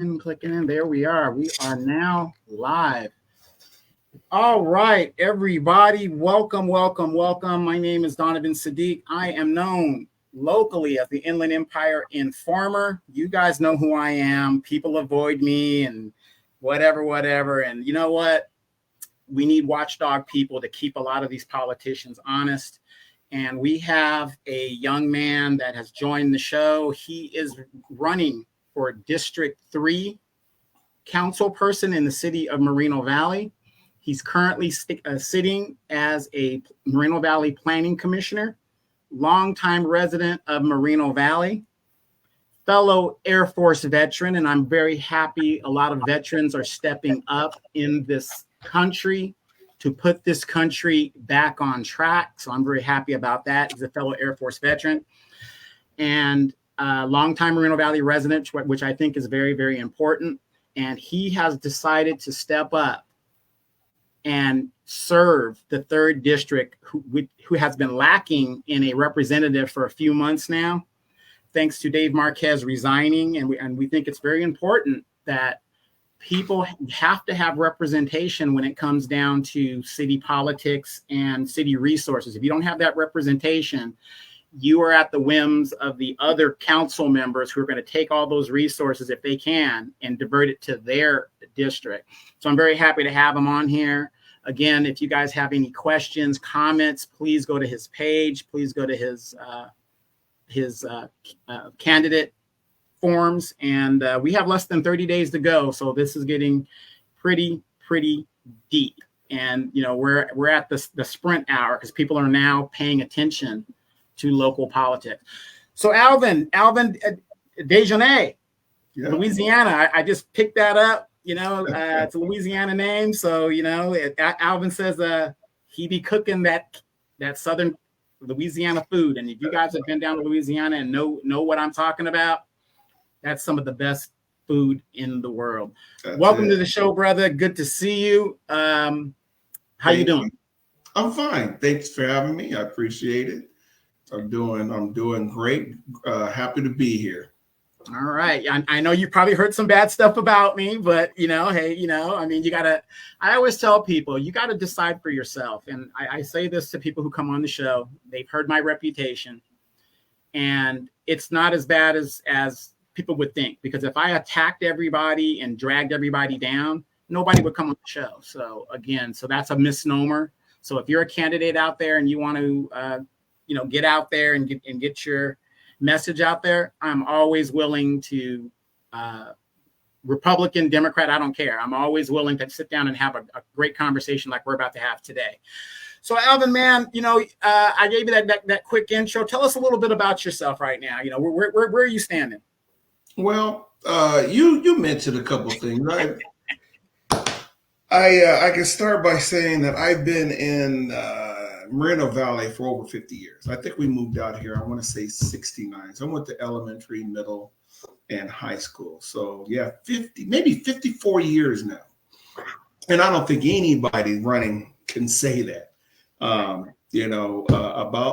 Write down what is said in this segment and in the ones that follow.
And clicking in. There we are. We are now live. All right, everybody. Welcome, welcome, welcome. My name is Donovan Saadiq. I am known locally as the Inland Empire Informer. You guys know who I am. People avoid me and whatever, whatever. And you know what? We need watchdog people to keep a lot of these politicians honest. And we have a young man that has joined the show. He is running for District 3 council person in the city of Moreno Valley. He's currently sitting as a Moreno Valley planning commissioner, longtime resident of Moreno Valley, fellow Air Force veteran, and I'm very happy a lot of veterans are stepping up in this country to put this country back on track. So I'm very happy about that. He's a fellow Air Force veteran and longtime Moreno Valley resident, which I think is very, very important. And he has decided to step up and serve the 3rd district, who has been lacking in a representative for a few months now, thanks to Dave Marquez resigning. And we think it's very important that people have to have representation when it comes down to city politics and city resources. If you don't have that representation, you are at the whims of the other council members who are going to take all those resources, if they can, and divert it to their district. So I'm very happy to have him on here. Again, if you guys have any questions, comments, please go to his page. Please go to his candidate forms. And we have less than 30 days to go. So this is getting pretty deep. And, you know, we're at the sprint hour because people are now paying attention to local politics. So Alvin Dejanay, yeah. Louisiana. I just picked that up. You know, it's a Louisiana name. So, you know, Alvin says he be cooking that southern Louisiana food. And if you guys have been down to Louisiana and know what I'm talking about, that's some of the best food in the world. Welcome to the show, brother. Good to see you. How you doing? I'm fine. Thanks for having me. I appreciate it. I'm doing great. Happy to be here. All right. I know you probably heard some bad stuff about me, but hey, I mean, I always tell people, you got to decide for yourself. And I say this to people who come on the show. They've heard my reputation, and it's not as bad as people would think, because if I attacked everybody and dragged everybody down, nobody would come on the show. So again, that's a misnomer. So if you're a candidate out there and you want to, get out there and get your message out there, I'm always willing to, Republican, Democrat, I don't care. I'm always willing to sit down and have a great conversation like we're about to have today. So Alvin, man, I gave you that quick intro. Tell us a little bit about yourself right now. Where are you standing? Well, you mentioned a couple of things. I can start by saying that I've been in Moreno Valley for over 50 years. I think we moved out here, I want to say 69. So I went to elementary, middle, and high school. So yeah, 54 years now. And I don't think anybody running can say that. About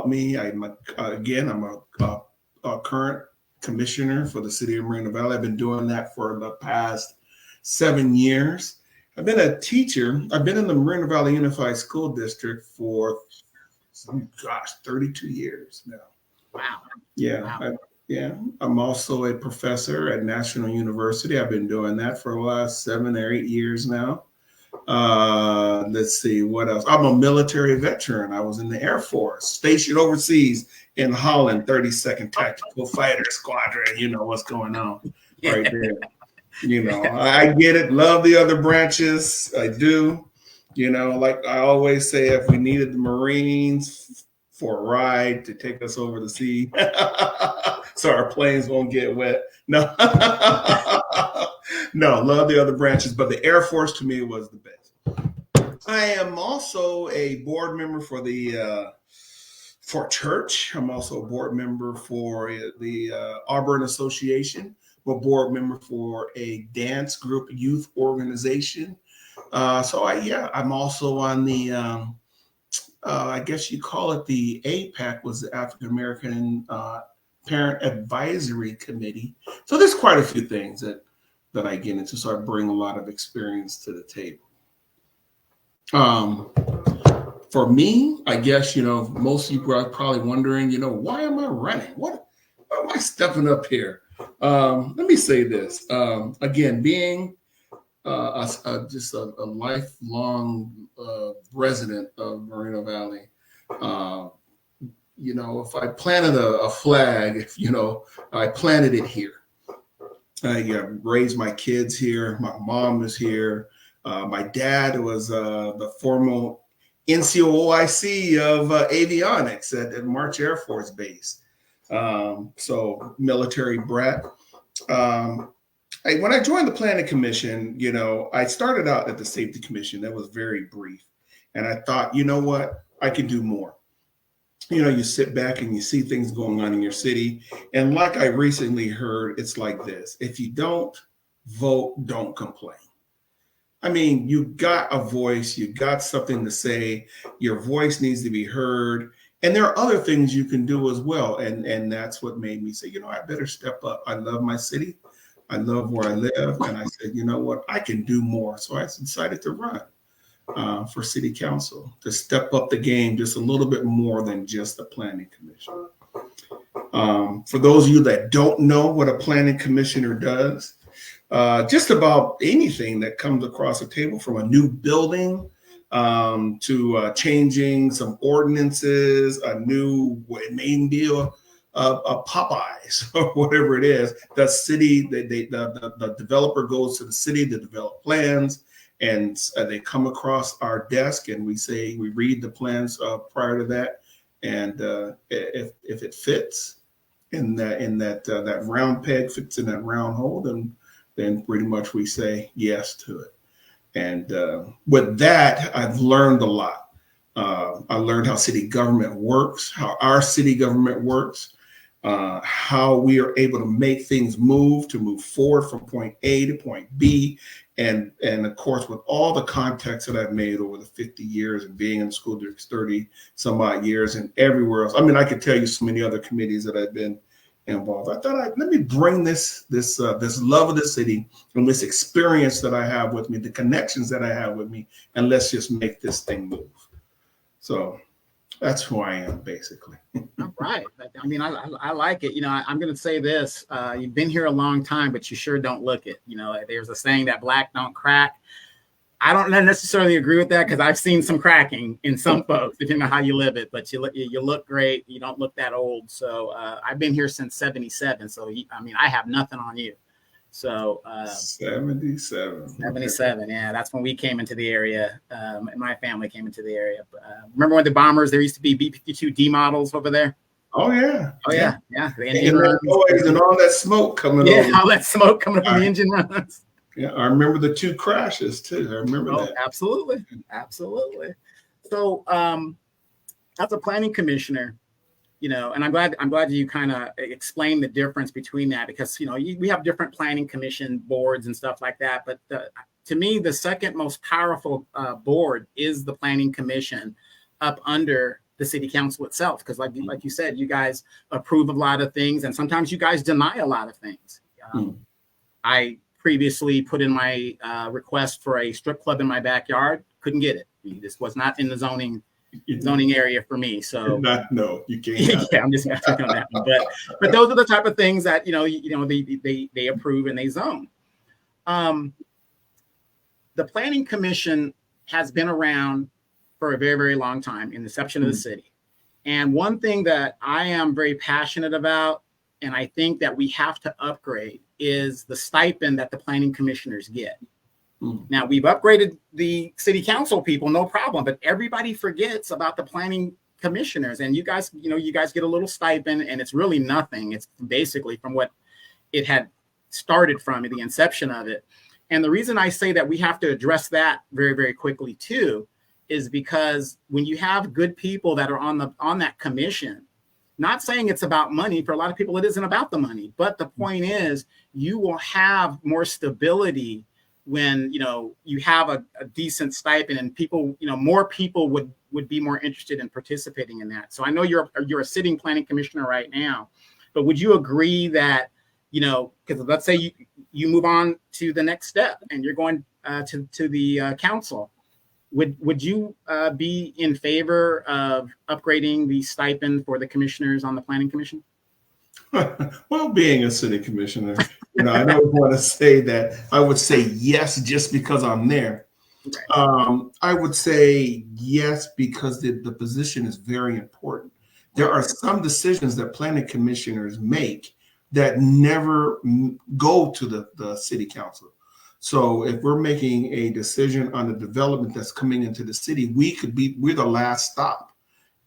me, I'm a current commissioner for the city of Moreno Valley. I've been doing that for the past 7 years. I've been a teacher. I've been in the Moreno Valley Unified School District for 32 years now. Wow. Yeah. Wow. I'm also a professor at National University. I've been doing that for the last 7 or 8 years now. Let's see, what else? I'm a military veteran. I was in the Air Force, stationed overseas in Holland, 32nd Tactical Fighter Squadron. You know what's going on right there. I get it. Love the other branches. I do. Like I always say, if we needed the Marines for a ride to take us over the sea so our planes won't get wet. No, no, love the other branches, but the Air Force to me was the best. I am also a board member for church. I'm also a board member for the Auburn Association. I'm a board member for a dance group youth organization. I'm also on the, I guess you call it the APAC, was the African American Parent Advisory Committee. So there's quite a few things that that I get into. So I bring a lot of experience to the table. For me, I guess, most of you are probably wondering, why am I running? Why am I stepping up here? Let me say this. Again, being just a lifelong resident of Moreno Valley, if I planted a flag, I planted it here. I raised my kids here. My mom is here. My dad was the former NCOIC of avionics at March Air Force Base. So military brat. When I joined the Planning Commission, I started out at the Safety Commission. That was very brief. And I thought, you know what? I can do more. You sit back and you see things going on in your city. And like I recently heard, it's like this. If you don't vote, don't complain. I mean, you got a voice, you got something to say, your voice needs to be heard. And there are other things you can do as well. And that's what made me say, I better step up. I love my city. I love where I live. And I said, you know what, I can do more. So I decided to run for city council, to step up the game just a little bit more than just the planning commission. For those of you that don't know what a planning commissioner does, just about anything that comes across the table, from a new building to changing some ordinances, a new, maybe a Popeyes or whatever it is. The city, the developer goes to the city to develop plans, and they come across our desk, and we read the plans prior to that, and if it fits in that round peg fits in that round hole, then pretty much we say yes to it. And with that, I've learned a lot. I learned how city government works, how our city government works, how we are able to make things move forward from point A to point B. And of course, with all the contacts that I've made over the 50 years and being in the school districts 30 some odd years and everywhere else. I mean, I could tell you so many other committees that I've been involved. I thought let me bring this love of the city and this experience that I have with me, the connections that I have with me, and let's just make this thing move. So that's who I am, basically. All right. I mean, I like it. I'm going to say this. You've been here a long time, but you sure don't look it. There's a saying that black don't crack. I don't necessarily agree with that, because I've seen some cracking in some folks, depending on how you live it. But you look great. You don't look that old. So I've been here since '77. So I have nothing on you. So 77. Yeah, that's when we came into the area. And my family came into the area. Remember when the bombers? There used to be B-52D models over there. Oh yeah. The engine runs and all that smoke coming. Yeah, all that smoke coming from the engine runs. Yeah, I remember the 2 crashes too. I remember that. Absolutely. So, as a planning commissioner, and I'm glad you kind of explained the difference between that, because we have different planning commission boards and stuff like that. But to me, the second most powerful board is the planning commission, up under the city council itself, because like you said, you guys approve a lot of things, and sometimes you guys deny a lot of things. I previously put in my request for a strip club in my backyard. Couldn't get it. This was not in the zoning area for me. So you can't. Yeah, I'm just going to on that one. But those are the type of things that they approve and they zone. The planning commission has been around for a very, very long time, in the inception of the city. And one thing that I am very passionate about, and I think that we have to upgrade, is the stipend that the planning commissioners get. Now, we've upgraded the city council people, no problem, but everybody forgets about the planning commissioners. And you guys get a little stipend, and it's really nothing. It's basically from what it had started from, the inception of it. And the reason I say that we have to address that very, very quickly too, is because when you have good people that are on that commission, not saying it's about money. For a lot of people, it isn't about the money. But the point is, you will have more stability when you have a decent stipend, and people, more people would be more interested in participating in that. So I know you're a sitting planning commissioner right now, but would you agree that because let's say you move on to the next step and you're going to the council. Would you be in favor of upgrading the stipend for the commissioners on the planning commission? Well, being a city commissioner, I don't want to say that I would say yes just because I'm there. Right. I would say yes because the position is very important. There are some decisions that planning commissioners make that never go to the city council. So if we're making a decision on the development that's coming into the city, we're the last stop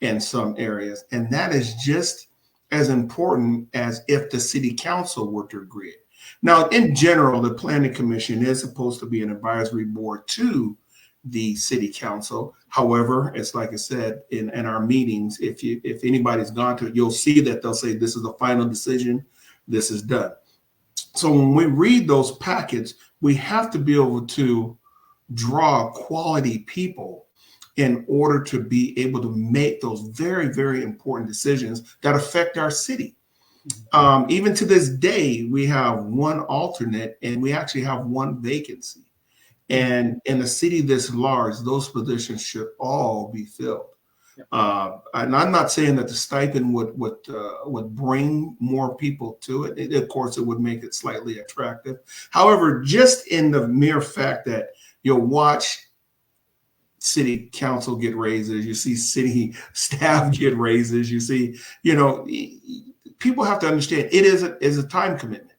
in some areas. And that is just as important as if the city council were to agree. Now, in general, the planning commission is supposed to be an advisory board to the city council. However, it's like I said, in our meetings, if anybody's gone to it, you'll see that they'll say, this is the final decision, this is done. So when we read those packets, we have to be able to draw quality people in order to be able to make those very, very important decisions that affect our city. Even to this day, we have one alternate and we actually have one vacancy. And in a city this large, those positions should all be filled. And I'm not saying that the stipend would bring more people to it. Of course, it would make it slightly attractive. However, just in the mere fact that you'll watch city council get raises, you see city staff get raises, you see, people have to understand it is a time commitment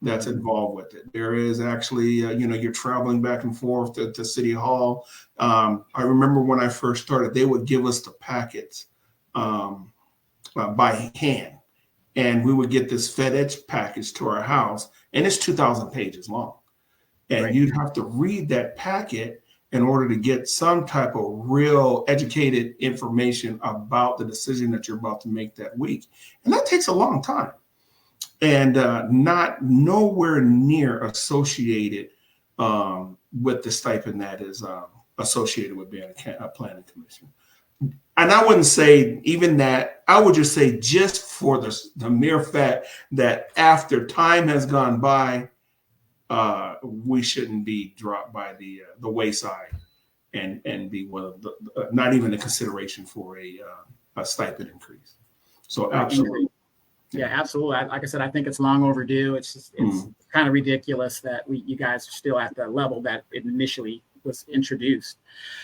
that's involved with it. There is actually, you're traveling back and forth to City Hall. I remember when I first started, they would give us the packets by hand. And we would get this FedEx package to our house, and it's 2,000 pages long. And right. You'd have to read that packet in order to get some type of real educated information about the decision that you're about to make that week. And that takes a long time. And not nowhere near associated with the stipend that is associated with being a planning commissioner. And I wouldn't say even that. I would just say just for the mere fact that after time has gone by, we shouldn't be dropped by the wayside and be one of the not even a consideration for a stipend increase. So absolutely. Yeah, absolutely. Like I said, I think it's long overdue. It's kind of ridiculous that you guys are still at the level that it initially was introduced.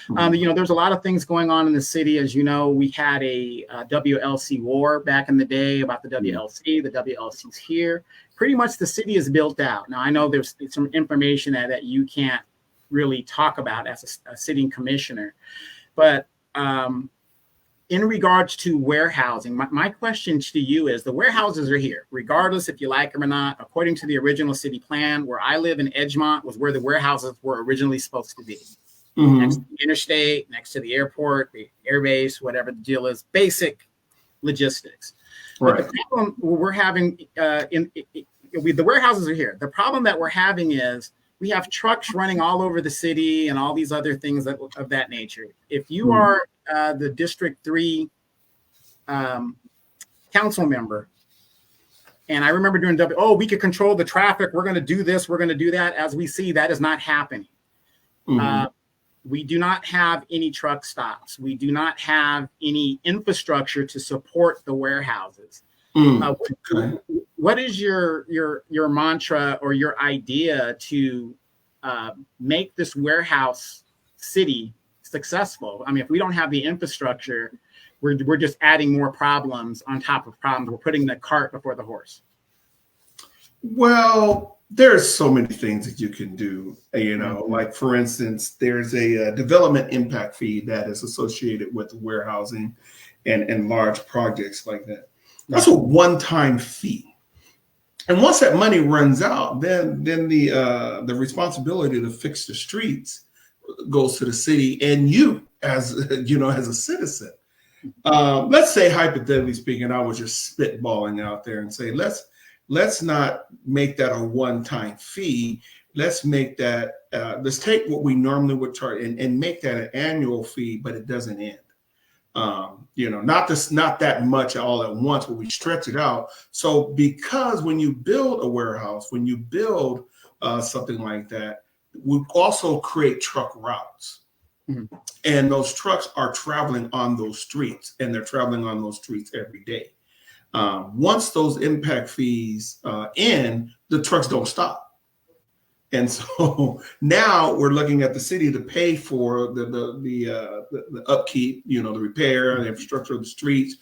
There's a lot of things going on in the city. As you know, we had a WLC war back in the day about the WLC. The WLC's here. Pretty much the city is built out. Now, I know there's some information that you can't really talk about as a sitting commissioner, but in regards to warehousing, my question to you is the warehouses are here, regardless if you like them or not. According to the original city plan, where I live in Edgemont was where the warehouses were originally supposed to be. Next to the interstate, next to the airport, the airbase, whatever the deal is, basic logistics. Right. But the problem we're having, the warehouses are here. The problem that we're having is we have trucks running all over the city and all these other things of that nature. If you are the District 3 council member, and I remember doing we could control the traffic. We're going to do this. We're going to do that. As we see, that is not happening. We do not have any truck stops. We do not have any infrastructure to support the warehouses. What is your mantra or your idea to make this warehouse city successful? I mean, if we don't have the infrastructure, we're just adding more problems on top of problems. We're putting the cart before the horse. Well, there's so many things that you can do. Like for instance, there's a development impact fee that is associated with warehousing and large projects like that. That's a one-time fee. And once that money runs out, then the responsibility to fix the streets goes to the city and you as a citizen. Let's say, hypothetically speaking, I was just spitballing out there and say, let's not make that a one-time fee. Let's make that, let's take what we normally would charge and make that an annual fee, but it doesn't end. Not that much all at once, but we stretch it out. So because when you build a warehouse, when you build something like that, we also create truck routes. Mm-hmm. And those trucks are traveling on those streets, and they're traveling on those streets every day. Once those impact fees end, the trucks don't stop. And so now we're looking at the city to pay for the upkeep, the repair, the infrastructure of the streets,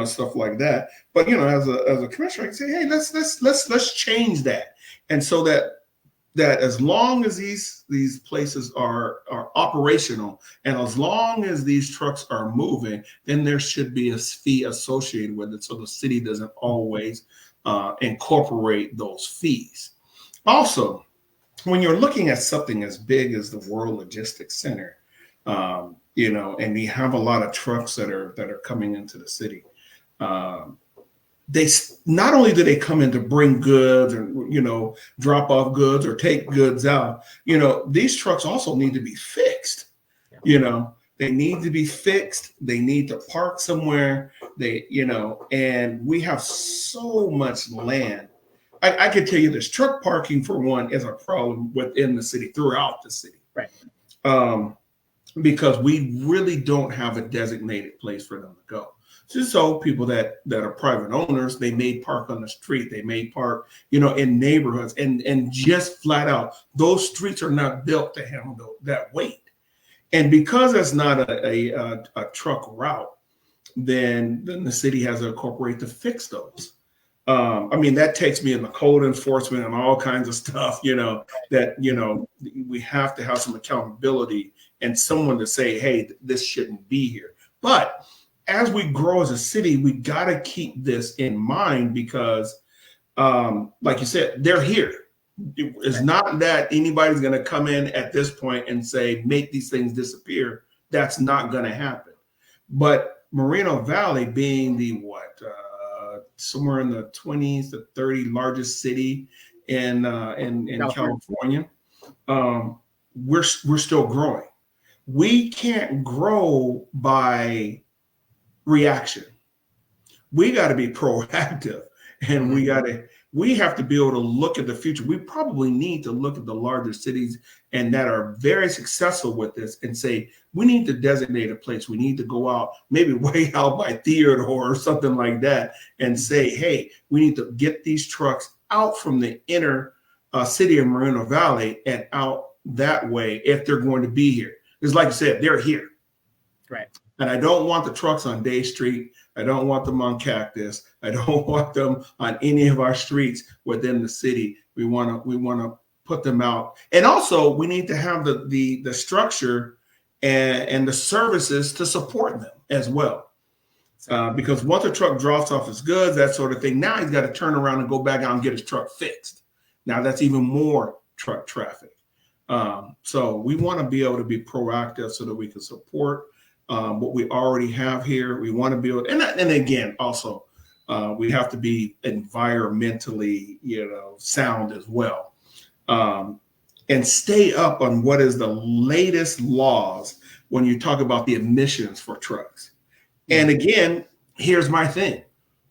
stuff like that. But as a commissioner, I can say, hey, let's change that, and so that as long as these places are operational, and as long as these trucks are moving, then there should be a fee associated with it, so the city doesn't always incorporate those fees. Also, when you're looking at something as big as the World Logistics Center, and you have a lot of trucks that are coming into the city, they not only do they come in to bring goods or drop off goods or take goods out, these trucks also need to be fixed. They need to be fixed. They need to park somewhere. And we have so much land. I can tell you this: truck parking, for one, is a problem within the city, throughout the city, right? Because we really don't have a designated place for them to go. So people that are private owners, they may park on the street, they may park, in neighborhoods, and just flat out, those streets are not built to handle that weight. And because that's not a truck route, then the city has to incorporate to fix those. That takes me in the code enforcement and all kinds of stuff, that, we have to have some accountability and someone to say, hey, this shouldn't be here. But as we grow as a city, we got to keep this in mind because, like you said, they're here. It's not that anybody's going to come in at this point and say, make these things disappear. That's not going to happen. But Moreno Valley being the somewhere in the 20s to 30 largest city in California, we're still growing. We can't grow by reaction. We got to be proactive, and we have to be able to look at the future. We probably need to look at the larger cities and that are very successful with this and say, we need to designate a place. We need to go out, maybe way out by Theodore or something like that, and say, hey, we need to get these trucks out from the inner city of Moreno Valley and out that way if they're going to be here. It's like you said, they're here. Right. And I don't want the trucks on Day Street. I don't want them on Cactus. I don't want them on any of our streets within the city. We want to put them out. And also, we need to have the structure and the services to support them as well. Because once a truck drops off his goods, that sort of thing, now he's got to turn around and go back out and get his truck fixed. Now that's even more truck traffic. So we want to be able to be proactive so that we can support what we already have here. We want to build, and again, also, we have to be environmentally, sound as well, and stay up on what is the latest laws when you talk about the emissions for trucks. And again, here's my thing: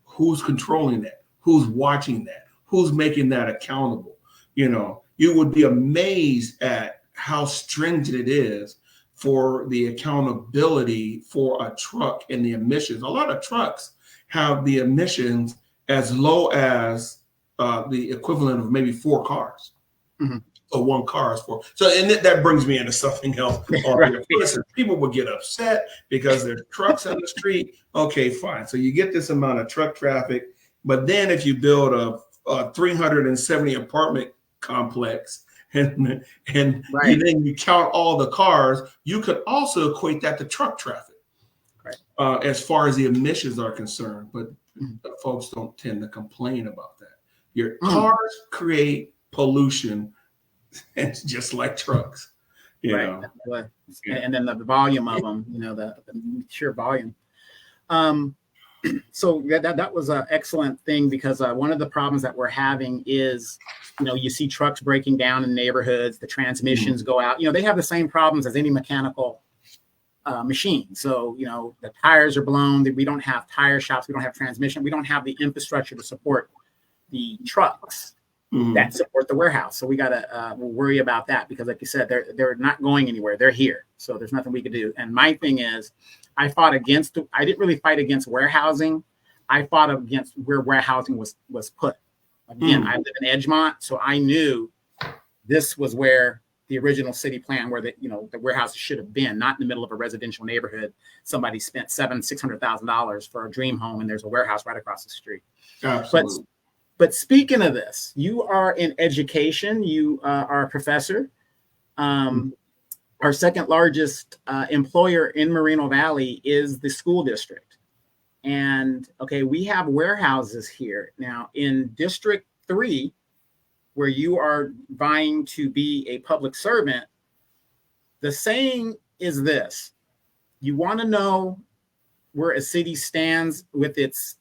who's controlling that? Who's watching that? Who's making that accountable? You would be amazed at how stringent it is for the accountability for a truck and the emissions. A lot of trucks have the emissions as low as the equivalent of maybe 4 cars. Mm-hmm. So 1 car is 4. So, and that brings me into something else. Right. Listen, people would get upset because there's trucks on the street. Okay, fine. So you get this amount of truck traffic, but then if you build a 370 apartment complex, and right. Then you count all the cars, you could also equate that to truck traffic, right? As far as the emissions are concerned. But folks don't tend to complain about that. Your cars create pollution, and it's just like trucks, right? And then the volume of them, the sheer volume. So that was an excellent thing, because one of the problems that we're having is, you see trucks breaking down in neighborhoods, the transmissions go out. They have the same problems as any mechanical machine. So, you know, the tires are blown. We don't have tire shops. We don't have transmission. We don't have the infrastructure to support the trucks that support the warehouse. So we got to worry about that because, like you said, they're not going anywhere. They're here. So there's nothing we could do. And my thing is, I didn't really fight against warehousing. I fought against where warehousing was put. Again, I live in Edgemont, so I knew this was where the original city plan, where the warehouse should have been, not in the middle of a residential neighborhood. Somebody spent $600,000 for a dream home, and there's a warehouse right across the street. Absolutely. But speaking of this, you are in education. You are a professor. Our second largest employer in Moreno Valley is the school district. And okay, we have warehouses here. Now in District 3, where you are vying to be a public servant, the saying is this: you want to know where a city stands with its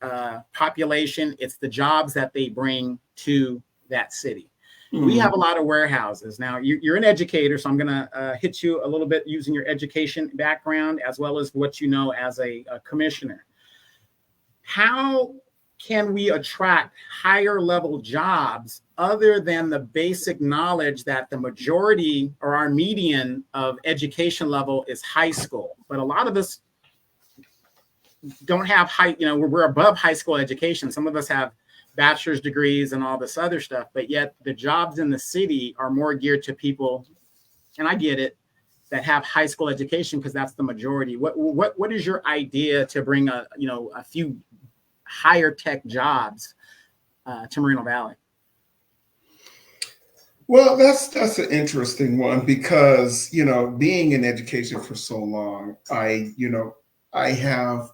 population, it's the jobs that they bring to that city. We have a lot of warehouses. Now, you're an educator, so I'm going to hit you a little bit using your education background as well as what you know as a commissioner. How can we attract higher level jobs other than the basic knowledge that the majority or our median of education level is high school? But a lot of us don't have we're above high school education. Some of us have bachelor's degrees and all this other stuff, but yet the jobs in the city are more geared to people, and I get it, that have high school education because that's the majority. What is your idea to bring a few higher tech jobs to Moreno Valley? Well, that's an interesting one because, being in education for so long, I have,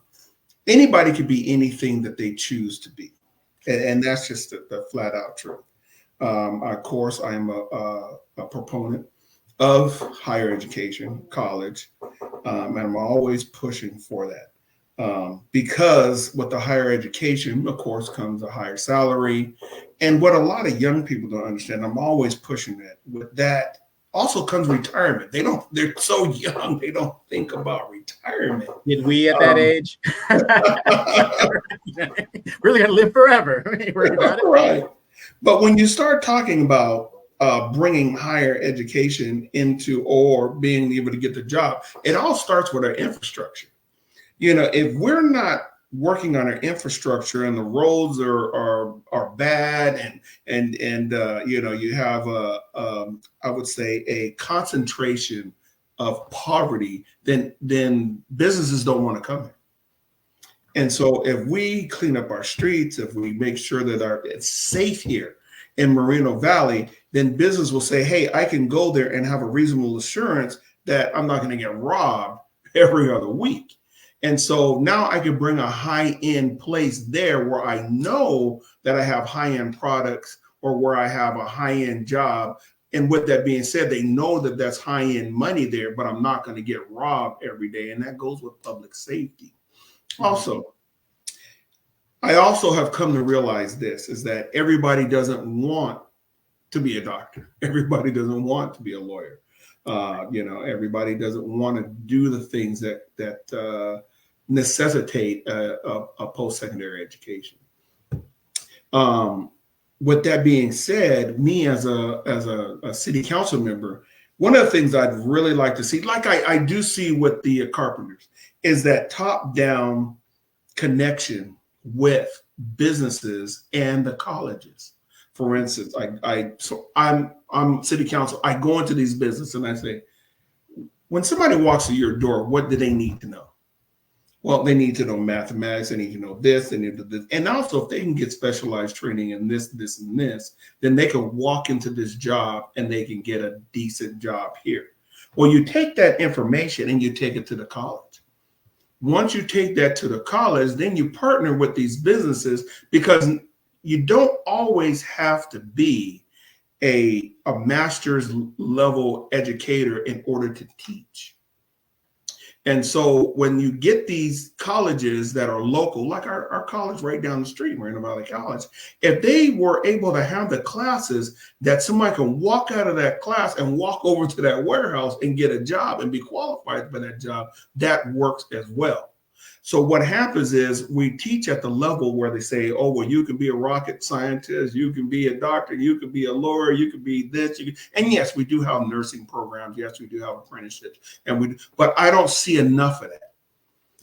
anybody could be anything that they choose to be. And that's just the flat out truth. Of course, I'm a proponent of higher education, college, and I'm always pushing for that. Because with the higher education, of course, comes a higher salary. And what a lot of young people don't understand, I'm always pushing that. With that also comes retirement. They're so young, they don't think about retirement. Did we at that age? Really gonna live forever. Right. But when you start talking about bringing higher education into or being able to get the job, it all starts with our infrastructure. If we're not working on our infrastructure and the roads are bad and you have I would say a concentration of poverty, then businesses don't want to come here. And so if we clean up our streets, if we make sure that it's safe here in Moreno Valley, then business will say, hey, I can go there and have a reasonable assurance that I'm not going to get robbed every other week. And so now I can bring a high-end place there where I know that I have high-end products or where I have a high-end job. And with that being said, they know that that's high-end money there, but I'm not going to get robbed every day. And that goes with public safety. Also, I also have come to realize this, is that everybody doesn't want to be a doctor. Everybody doesn't want to be a lawyer. Everybody doesn't want to do the things that necessitate a post-secondary education. With that being said, me as a city council member, one of the things I'd really like to see, like I do see with the carpenters, is that top-down connection with businesses and the colleges. For instance, I'm city council. I go into these businesses and I say, when somebody walks through your door, what do they need to know? Well, they need to know mathematics. They need to know this. They need to do this. And also, if they can get specialized training in this, this, and this, then they can walk into this job and they can get a decent job here. Well, you take that information and you take it to the college. Once you take that to the college, then you partner with these businesses, because you don't always have to be a master's level educator in order to teach. And so when you get these colleges that are local, like our college right down the street, Moreno Valley College, if they were able to have the classes that somebody can walk out of that class and walk over to that warehouse and get a job and be qualified for that job, that works as well. So what happens is we teach at the level where they say, oh, well, you can be a rocket scientist, you can be a doctor, you can be a lawyer, you can be this. And yes, we do have nursing programs. Yes, we do have apprenticeships. But I don't see enough of that.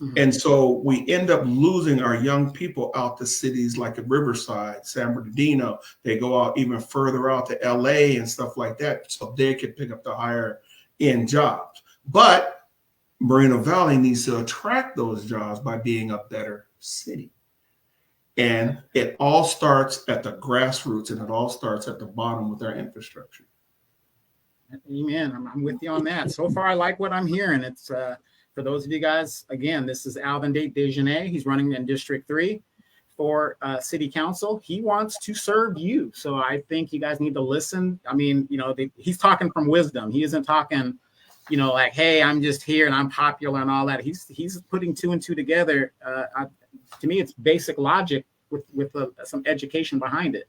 Mm-hmm. And so we end up losing our young people out to cities like Riverside, San Bernardino. They go out even further out to LA and stuff like that, so they can pick up the higher end jobs. But Moreno Valley needs to attract those jobs by being a better city. And it all starts at the grassroots, and it all starts at the bottom with our infrastructure. Amen. I'm with you on that. So far, I like what I'm hearing. It's for those of you guys, again, this is Alvin Dejanay. He's running in District 3 for City Council. He wants to serve you. So I think you guys need to listen. I mean, he's talking from wisdom. He isn't talking like, hey, I'm just here and I'm popular and all that. He's putting two and two together. To me, it's basic logic with some education behind it.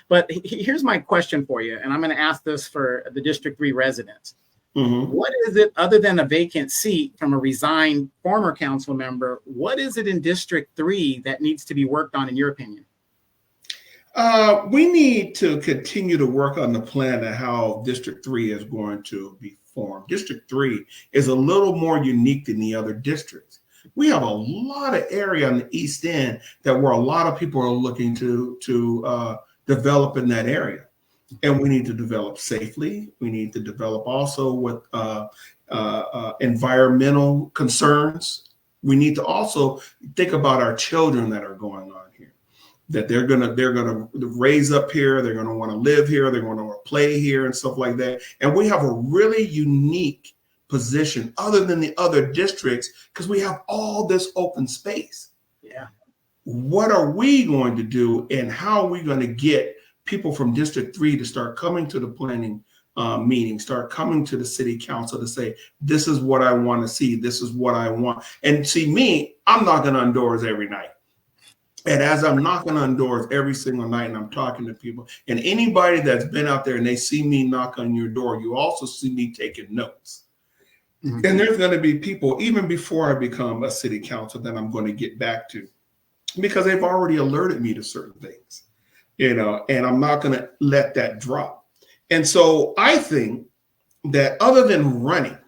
But here's my question for you, and I'm going to ask this for the District 3 residents. Mm-hmm. What is it, other than a vacant seat from a resigned former council member, what is it in District 3 that needs to be worked on, in your opinion? We need to continue to work on the plan of how District 3 is going to be formed. District 3 is a little more unique than the other districts. We have a lot of area on the East End where a lot of people are looking to develop in that area. And we need to develop safely. We need to develop also with environmental concerns. We need to also think about our children that are going on here, that they're gonna raise up here. They're gonna want to live here. They're gonna want to play here and stuff like that. And we have a really unique position other than the other districts because we have all this open space. Yeah. What are we going to do, and how are we going to get people from District 3 to start coming to the planning meeting, start coming to the city council to say, this is what I want to see. This is what I want. And see me, I'm knocking on doors every night. And as I'm knocking on doors every single night and I'm talking to people, and anybody that's been out there and they see me knock on your door, you also see me taking notes. Mm-hmm. And there's going to be people, even before I become a city council, that I'm going to get back to because they've already alerted me to certain things. And I'm not going to let that drop. And so I think that other than running,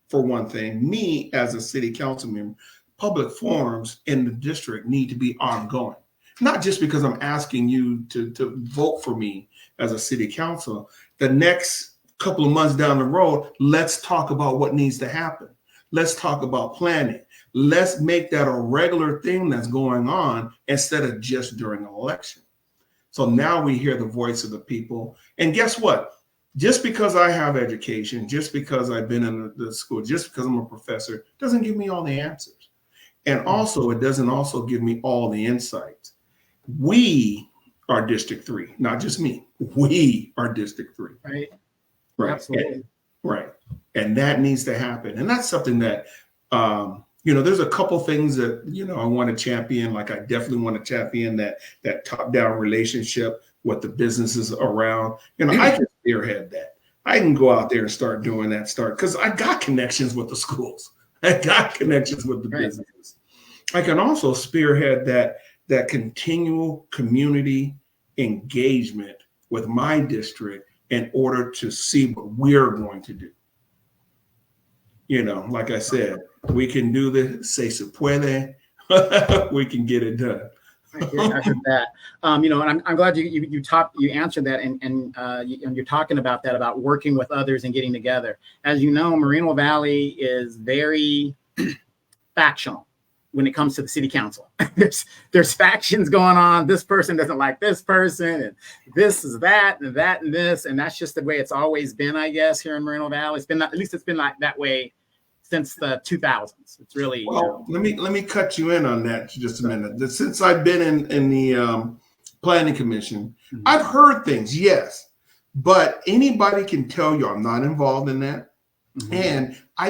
for one thing, me as a city council member, public forums in the district need to be ongoing. Not just because I'm asking you to vote for me as a city council. The next couple of months down the road, let's talk about what needs to happen. Let's talk about planning. Let's make that a regular thing that's going on instead of just during an election. So now we hear the voice of the people. And guess what? Just because I have education, just because I've been in the school, just because I'm a professor, doesn't give me all the answers. And also, it doesn't also give me all the insights. We are District 3, not just me. We are District 3. Right. Right. Absolutely. Right. And that needs to happen. And that's something that, there's a couple things that, I want to champion. Like I definitely want to champion that top-down relationship with the businesses around. I can spearhead that. I can go out there and start doing that because I got connections with the schools. I got connections with the businesses. I can also spearhead that continual community engagement with my district in order to see what we're going to do. Like I said, we can do this, se puede, we can get it done. I heard that. And I'm glad you answered that, and you're talking about that, about working with others and getting together. As you know, Moreno Valley is very factional when it comes to the city council. There's factions going on. This person doesn't like this person, and this is that, and that and this, and that's just the way it's always been, I guess, here in Moreno Valley. It's been like that way since the 2000s. It's really let me cut you in on that just a minute. Since I've been in the planning commission, mm-hmm. I've heard things, yes, but anybody can tell you I'm not involved in that. Mm-hmm. And I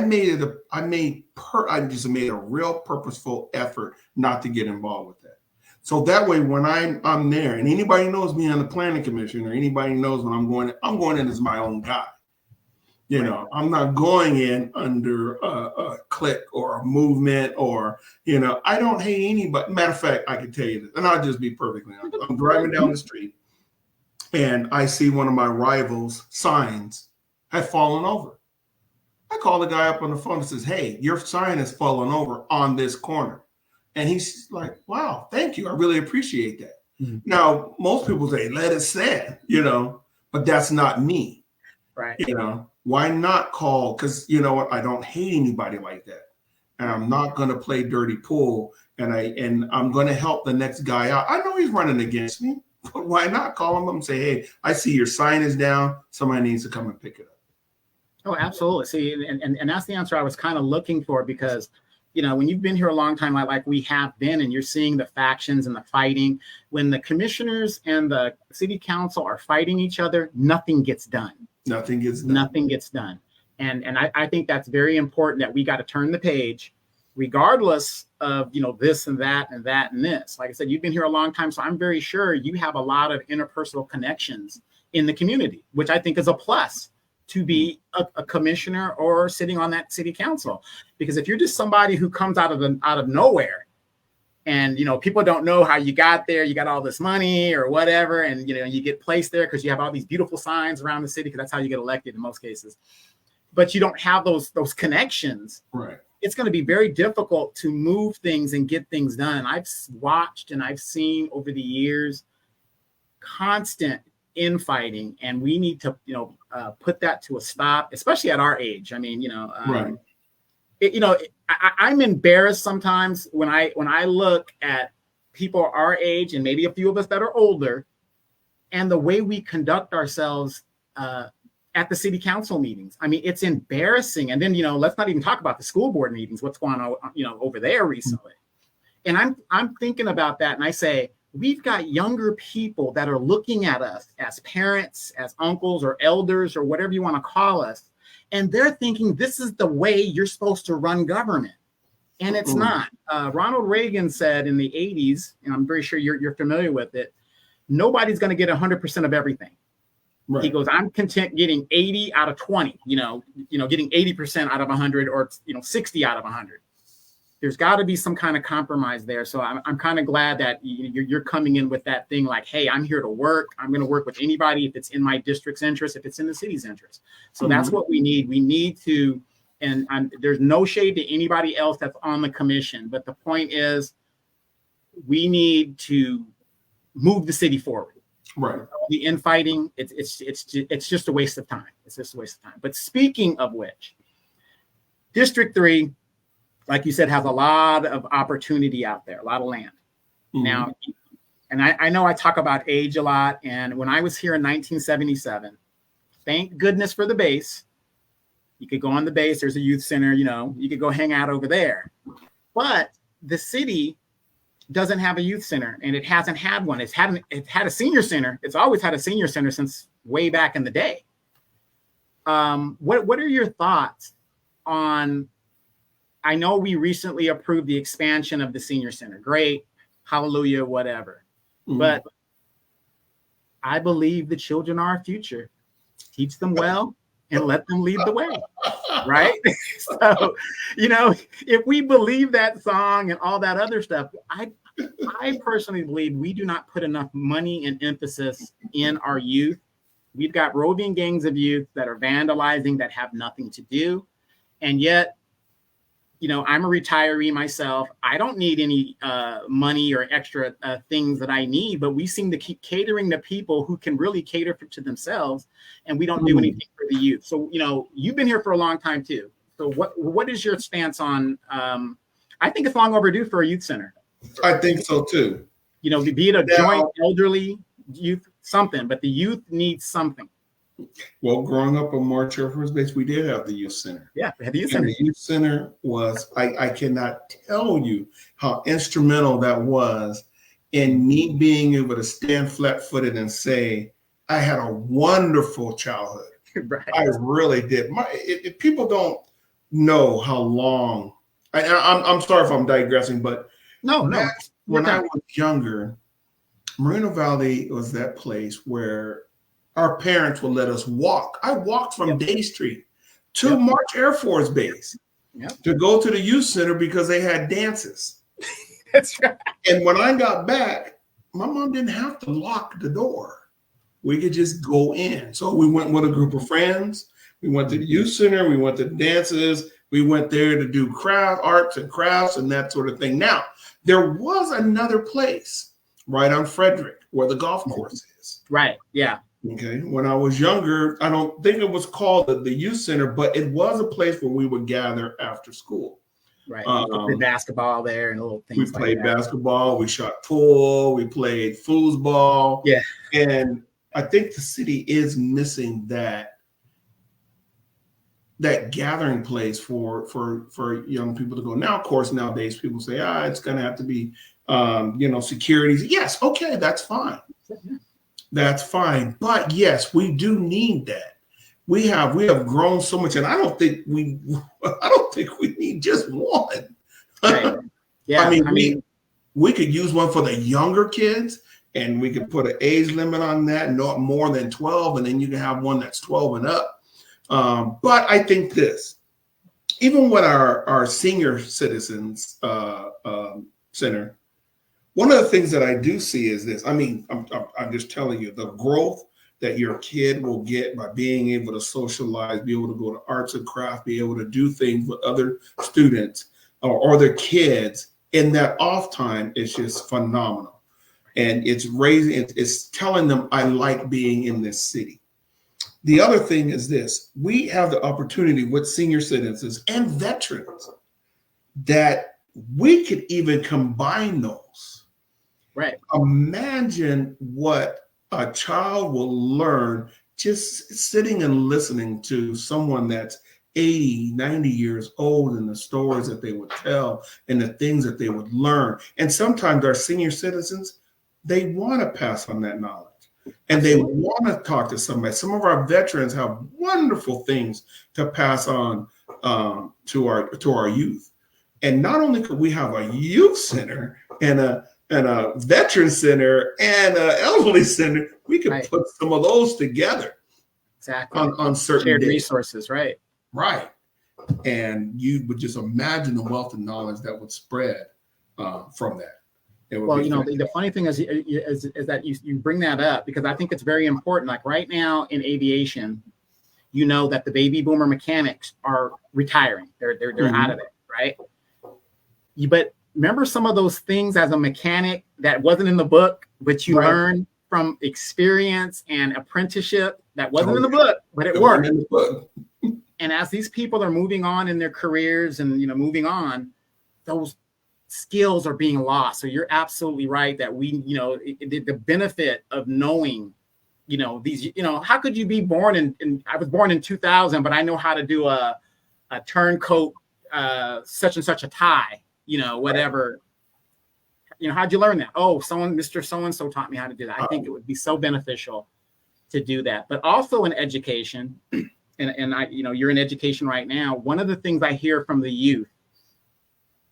just made a real purposeful effort not to get involved with that. So that way, when I'm there, and anybody knows me on the planning commission, or anybody knows when I'm going in as my own guy. You know, I'm not going in under a clique or a movement, or, you know, I don't hate anybody. Matter of fact, I can tell you this, and I'll just be perfectly honest. I'm driving down the street and I see one of my rivals' signs have fallen over. I call the guy up on the phone and says, "Hey, your sign has fallen over on this corner." And he's like, "Wow, thank you. I really appreciate that." Mm-hmm. Now, most people say, "Let it stand," you know, but that's not me. Right. You know, why not call? Because you know what? I don't hate anybody like that. And I'm not going to play dirty pool, and I'm going to help the next guy out. I know he's running against me, but why not call him up and say, "Hey, I see your sign is down. Somebody needs to come and pick it up." Oh, absolutely. See, and that's the answer I was kind of looking for, because, you know, when you've been here a long time, like we have been, and you're seeing the factions and the fighting, when the commissioners and the city council are fighting each other, nothing gets done. Nothing gets done. Nothing gets done. And I think that's very important, that we got to turn the page, regardless of, you know, this and that and that and this. Like I said, you've been here a long time, so I'm very sure you have a lot of interpersonal connections in the community, which I think is a plus to be a commissioner or sitting on that city council. Because if you're just somebody who comes out of nowhere, and, you know, people don't know how you got there, you got all this money or whatever, and, you know, you get placed there because you have all these beautiful signs around the city, because that's how you get elected in most cases. But you don't have those connections. Right. It's going to be very difficult to move things and get things done. And I've watched and I've seen over the years constant infighting, and we need to, you know, put that to a stop, especially at our age. I mean, you know, right. I'm embarrassed sometimes when I look at people our age, and maybe a few of us that are older, and the way we conduct ourselves at the city council meetings. I mean, it's embarrassing. And then, you know, let's not even talk about the school board meetings, what's going on, you know, over there recently. And I'm thinking about that, and I say, we've got younger people that are looking at us as parents, as uncles or elders or whatever you want to call us, and they're thinking this is the way you're supposed to run government. And it's not. Ronald Reagan said in the 80s, and I'm very sure you're familiar with it, nobody's going to get 100% of everything. Right. He goes, I'm content getting 80 out of 20, you know, getting 80% out of 100, or, you know, 60 out of 100. There's got to be some kind of compromise there. So I'm kind of glad that you're coming in with that thing like, hey, I'm here to work. I'm going to work with anybody if it's in my district's interest, if it's in the city's interest. So that's what we need. We need to, and there's no shade to anybody else that's on the commission, but the point is we need to move the city forward. Right. The infighting, it's just a waste of time. It's just a waste of time. But speaking of which, District 3, like you said, has a lot of opportunity out there, a lot of land. Mm-hmm. Now, and I know I talk about age a lot. And when I was here in 1977, thank goodness for the base. You could go on the base. There's a youth center, you know, you could go hang out over there. But the city doesn't have a youth center, and it hasn't had one. It's had a senior center. It's always had a senior center since way back in the day. What are your thoughts on, I know we recently approved the expansion of the senior center. Great. Hallelujah, whatever. Mm-hmm. But I believe the children are our future. Teach them well and let them lead the way. Right? So, you know, if we believe that song and all that other stuff, I personally believe we do not put enough money and emphasis in our youth. We've got roving gangs of youth that are vandalizing, that have nothing to do. And yet, you know, I'm a retiree myself. I don't need any money or extra things that I need, but we seem to keep catering to people who can really cater to themselves, and we don't do anything for the youth. So, you know, you've been here for a long time too. So what is your stance on, I think it's long overdue for a youth center. I think so too. You know, be it a joint elderly youth, something, but the youth needs something. Well, growing up on March Air Force Base, we did have the youth center. Yeah, we had the youth center. And the youth center was, I cannot tell you how instrumental that was in me being able to stand flat-footed and say, I had a wonderful childhood. Right. I really did. People don't know how long. I'm sorry if I'm digressing, but No, back you're when I fine. was younger, Moreno Valley was that place where our parents would let us walk. I walked from Yep. Day Street to Yep. March Air Force Base Yep. to go to the youth center because they had dances. That's right. And when I got back, my mom didn't have to lock the door. We could just go in. So we went with a group of friends. We went to the youth center. We went to dances. We went there to do arts and crafts and that sort of thing. Now, there was another place right on Frederick where the golf course is. Right. Yeah. Okay. When I was younger, I don't think it was called the youth center, but it was a place where we would gather after school. Right. You play basketball there and little things We like played that. basketball. We shot pool. We played foosball. Yeah. And I think the city is missing that gathering place for young people to go. Now, of course, nowadays people say, it's going to have to be, securities. Yes, okay, that's fine. That's fine. But yes, we do need that. We have grown so much, and I don't think we need just one. Right. Yeah. I mean, we could use one for the younger kids. And we could put an age limit on that, not more than 12, and then you can have one that's 12 and up. But I think even with our senior citizens center, one of the things that I do see is this. I mean, I'm just telling you, the growth that your kid will get by being able to socialize, be able to go to arts and craft, be able to do things with other students or their kids in that off time is just phenomenal. And it's telling them, I like being in this city. The other thing is this: we have the opportunity with senior citizens and veterans that we could even combine those. Right. Imagine what a child will learn just sitting and listening to someone that's 80, 90 years old and the stories that they would tell and the things that they would learn. And sometimes our senior citizens, they want to pass on that knowledge and they want to talk to somebody. Some of our veterans have wonderful things to pass on to our youth. And not only could we have a youth center and a veteran center and an elderly center, we could put some of those together. Exactly. On certain shared days. Resources, right? Right. And you would just imagine the wealth of knowledge that would spread from that. Well, the funny thing is that you bring that up because I think it's very important. Like right now in aviation, that the baby boomer mechanics are retiring. They're out of it, right? But remember some of those things as a mechanic that wasn't in the book, but you learned from experience and apprenticeship that wasn't in the book, but it worked. And as these people are moving on in their careers and moving on, those skills are being lost. So you're absolutely right that we, the benefit of knowing, these, how could you be born in I was born in 2000, but I know how to do a turncoat, such and such a tie, whatever. How'd you learn that? Oh, Mr. So-and-so taught me how to do that. I think it would be so beneficial to do that. But also in education, and I, you're in education right now. One of the things I hear from the youth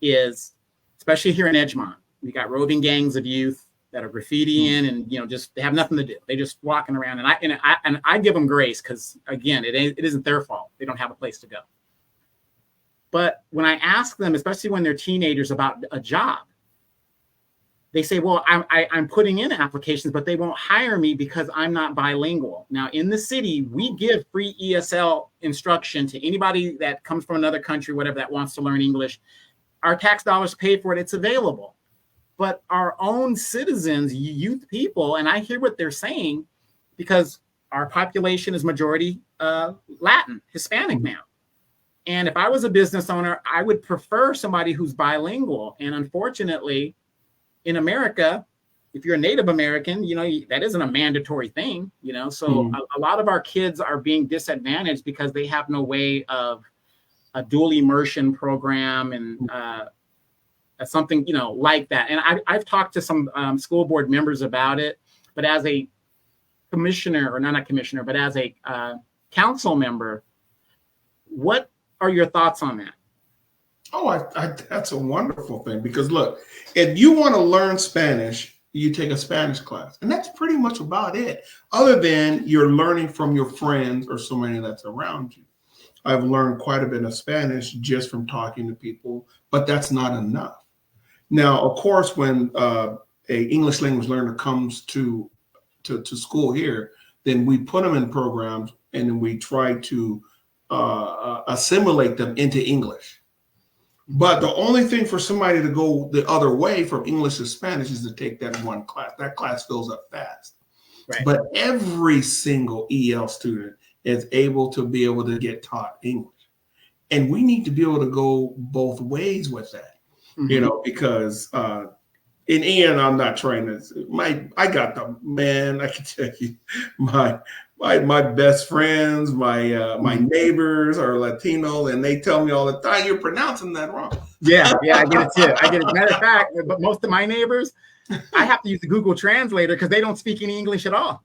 is, especially here in Edgemont, we got roving gangs of youth that are graffitiing and just they have nothing to do. They just walking around, and I give them grace because again, it isn't their fault. They don't have a place to go. But when I ask them, especially when they're teenagers, about a job, they say, well, I'm putting in applications, but they won't hire me because I'm not bilingual. Now, in the city, we give free ESL instruction to anybody that comes from another country, whatever, that wants to learn English. Our tax dollars pay for it. It's available. But our own citizens, youth people, and I hear what they're saying because our population is majority Latin, Hispanic now. And if I was a business owner, I would prefer somebody who's bilingual. And unfortunately, in America, if you're a Native American, that isn't a mandatory thing, So a lot of our kids are being disadvantaged because they have no way of a dual immersion program and something, like that. And I've talked to some school board members about it, but as a commissioner, or not a commissioner, but as a council member. What are your thoughts on that? Oh, that's a wonderful thing, because look, if you want to learn Spanish, you take a Spanish class, and that's pretty much about it. Other than you're learning from your friends or somebody that's around you. I've learned quite a bit of Spanish just from talking to people, but that's not enough. Now, of course, when a English language learner comes to school here, then we put them in programs, and then we try to assimilate them into English. But the only thing for somebody to go the other way from English to Spanish is to take that one class. That class fills up fast. Right. But every single EL student is able to get taught English. And we need to be able to go both ways with that, because in Ian, I'm not trying to, I can tell you, my best friends, my neighbors are Latino, and they tell me all the time, you're pronouncing that wrong. Yeah, I get it too. I get it. Matter of fact, but most of my neighbors, I have to use the Google Translator because they don't speak any English at all.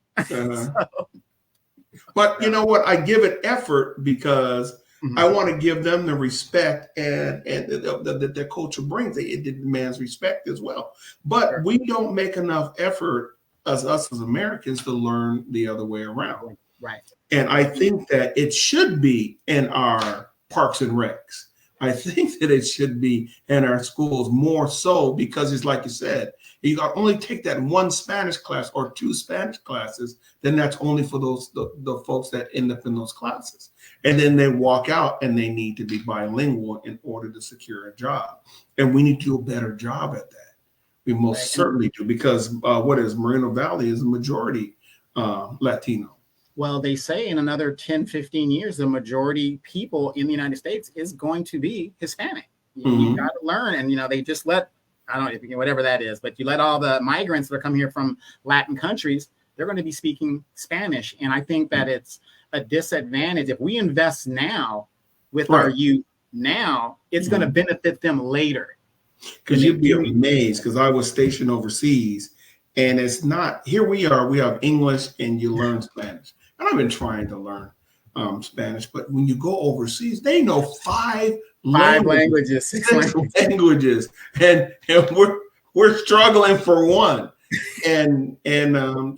But you know what? I give it effort because I want to give them the respect and that their culture brings. It demands respect as well. But we don't make enough effort as Americans to learn the other way around. Right. And I think that it should be in our parks and recs. I think that it should be in our schools more so, because it's like you said, you got only take that one Spanish class or two Spanish classes, then that's only for those the folks that end up in those classes. And then they walk out and they need to be bilingual in order to secure a job. And we need to do a better job at that. We most certainly do, because Moreno Valley is a majority Latino. Well, they say in another 10, 15 years, the majority people in the United States is going to be Hispanic. You got to learn. And, they just let, I don't know, whatever that is, but you let all the migrants that are coming here from Latin countries, they're going to be speaking Spanish. And I think that it's a disadvantage. If we invest now with our youth now, it's going to benefit them later. Because you'd be amazed, because I was stationed overseas, and it's not, here we have English and you learn Spanish. And I've been trying to learn Spanish, but when you go overseas, they know five languages, six languages, and we're struggling for one. And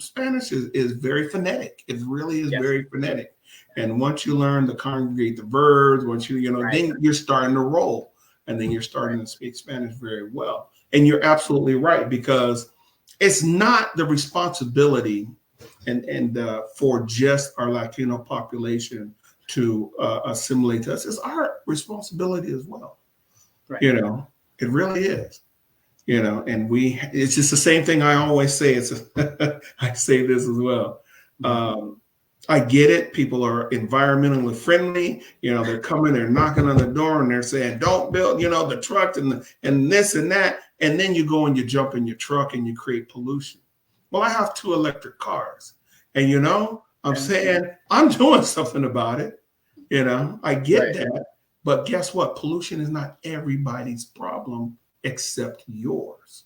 Spanish is very phonetic. It really is very phonetic. And once you learn to congregate the verbs, once then you're starting to roll, and then you're starting to speak Spanish very well. And you're absolutely right, because it's not the responsibility and for just our Latino population to assimilate to us. It's our responsibility as well. Right. It really is. And it's just the same thing I always say. I say this as well. I get it. People are environmentally friendly. They're coming, they're knocking on the door, and they're saying, don't build, the truck and this and that. And then you go and you jump in your truck and you create pollution. Well, I have 2 electric cars, and I'm saying I'm doing something about it. I get that. But guess what? Pollution is not everybody's problem except yours.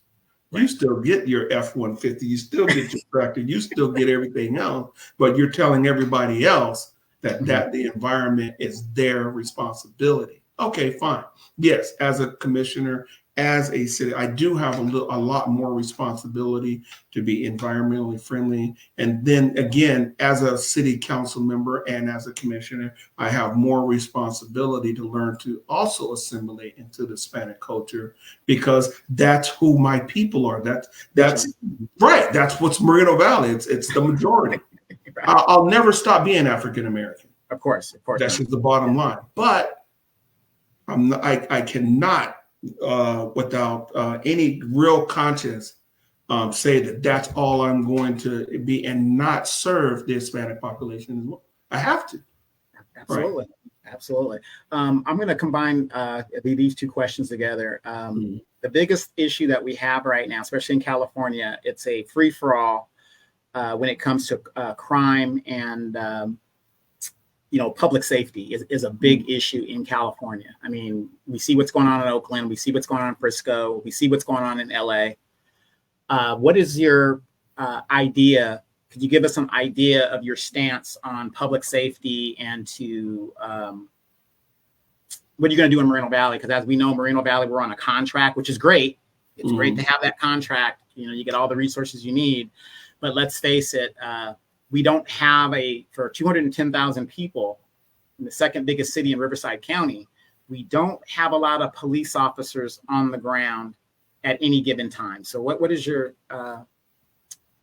You still get your F-150, you still get your tractor, you still get everything else, but you're telling everybody else that the environment is their responsibility. Okay, fine. Yes, as a commissioner, as a city, I do have a lot more responsibility to be environmentally friendly. And then again, as a city council member and as a commissioner, I have more responsibility to learn to also assimilate into the Hispanic culture, because that's who my people are. That's right. That's what's Moreno Valley. It's the majority. I'll never stop being African American. Of course. That's just the bottom line. But I cannot, without any real conscience, say that that's all I'm going to be and not serve the Hispanic population as well. I have to. Absolutely. Right. Absolutely. I'm going to combine these 2 questions together. The biggest issue that we have right now, especially in California, it's a free-for-all when it comes to crime and public safety is a big issue in California. I mean, we see what's going on in Oakland. We see what's going on in Frisco. We see what's going on in LA. What is your idea could you give us some idea of your stance on public safety and to what are you going to do in Moreno Valley? Because as we know, Moreno Valley, we're on a contract, which is great. It's great to have that contract. You get all the resources you need. But let's face it, we don't have for 210,000 people in the second biggest city in Riverside County, we don't have a lot of police officers on the ground at any given time. So what is your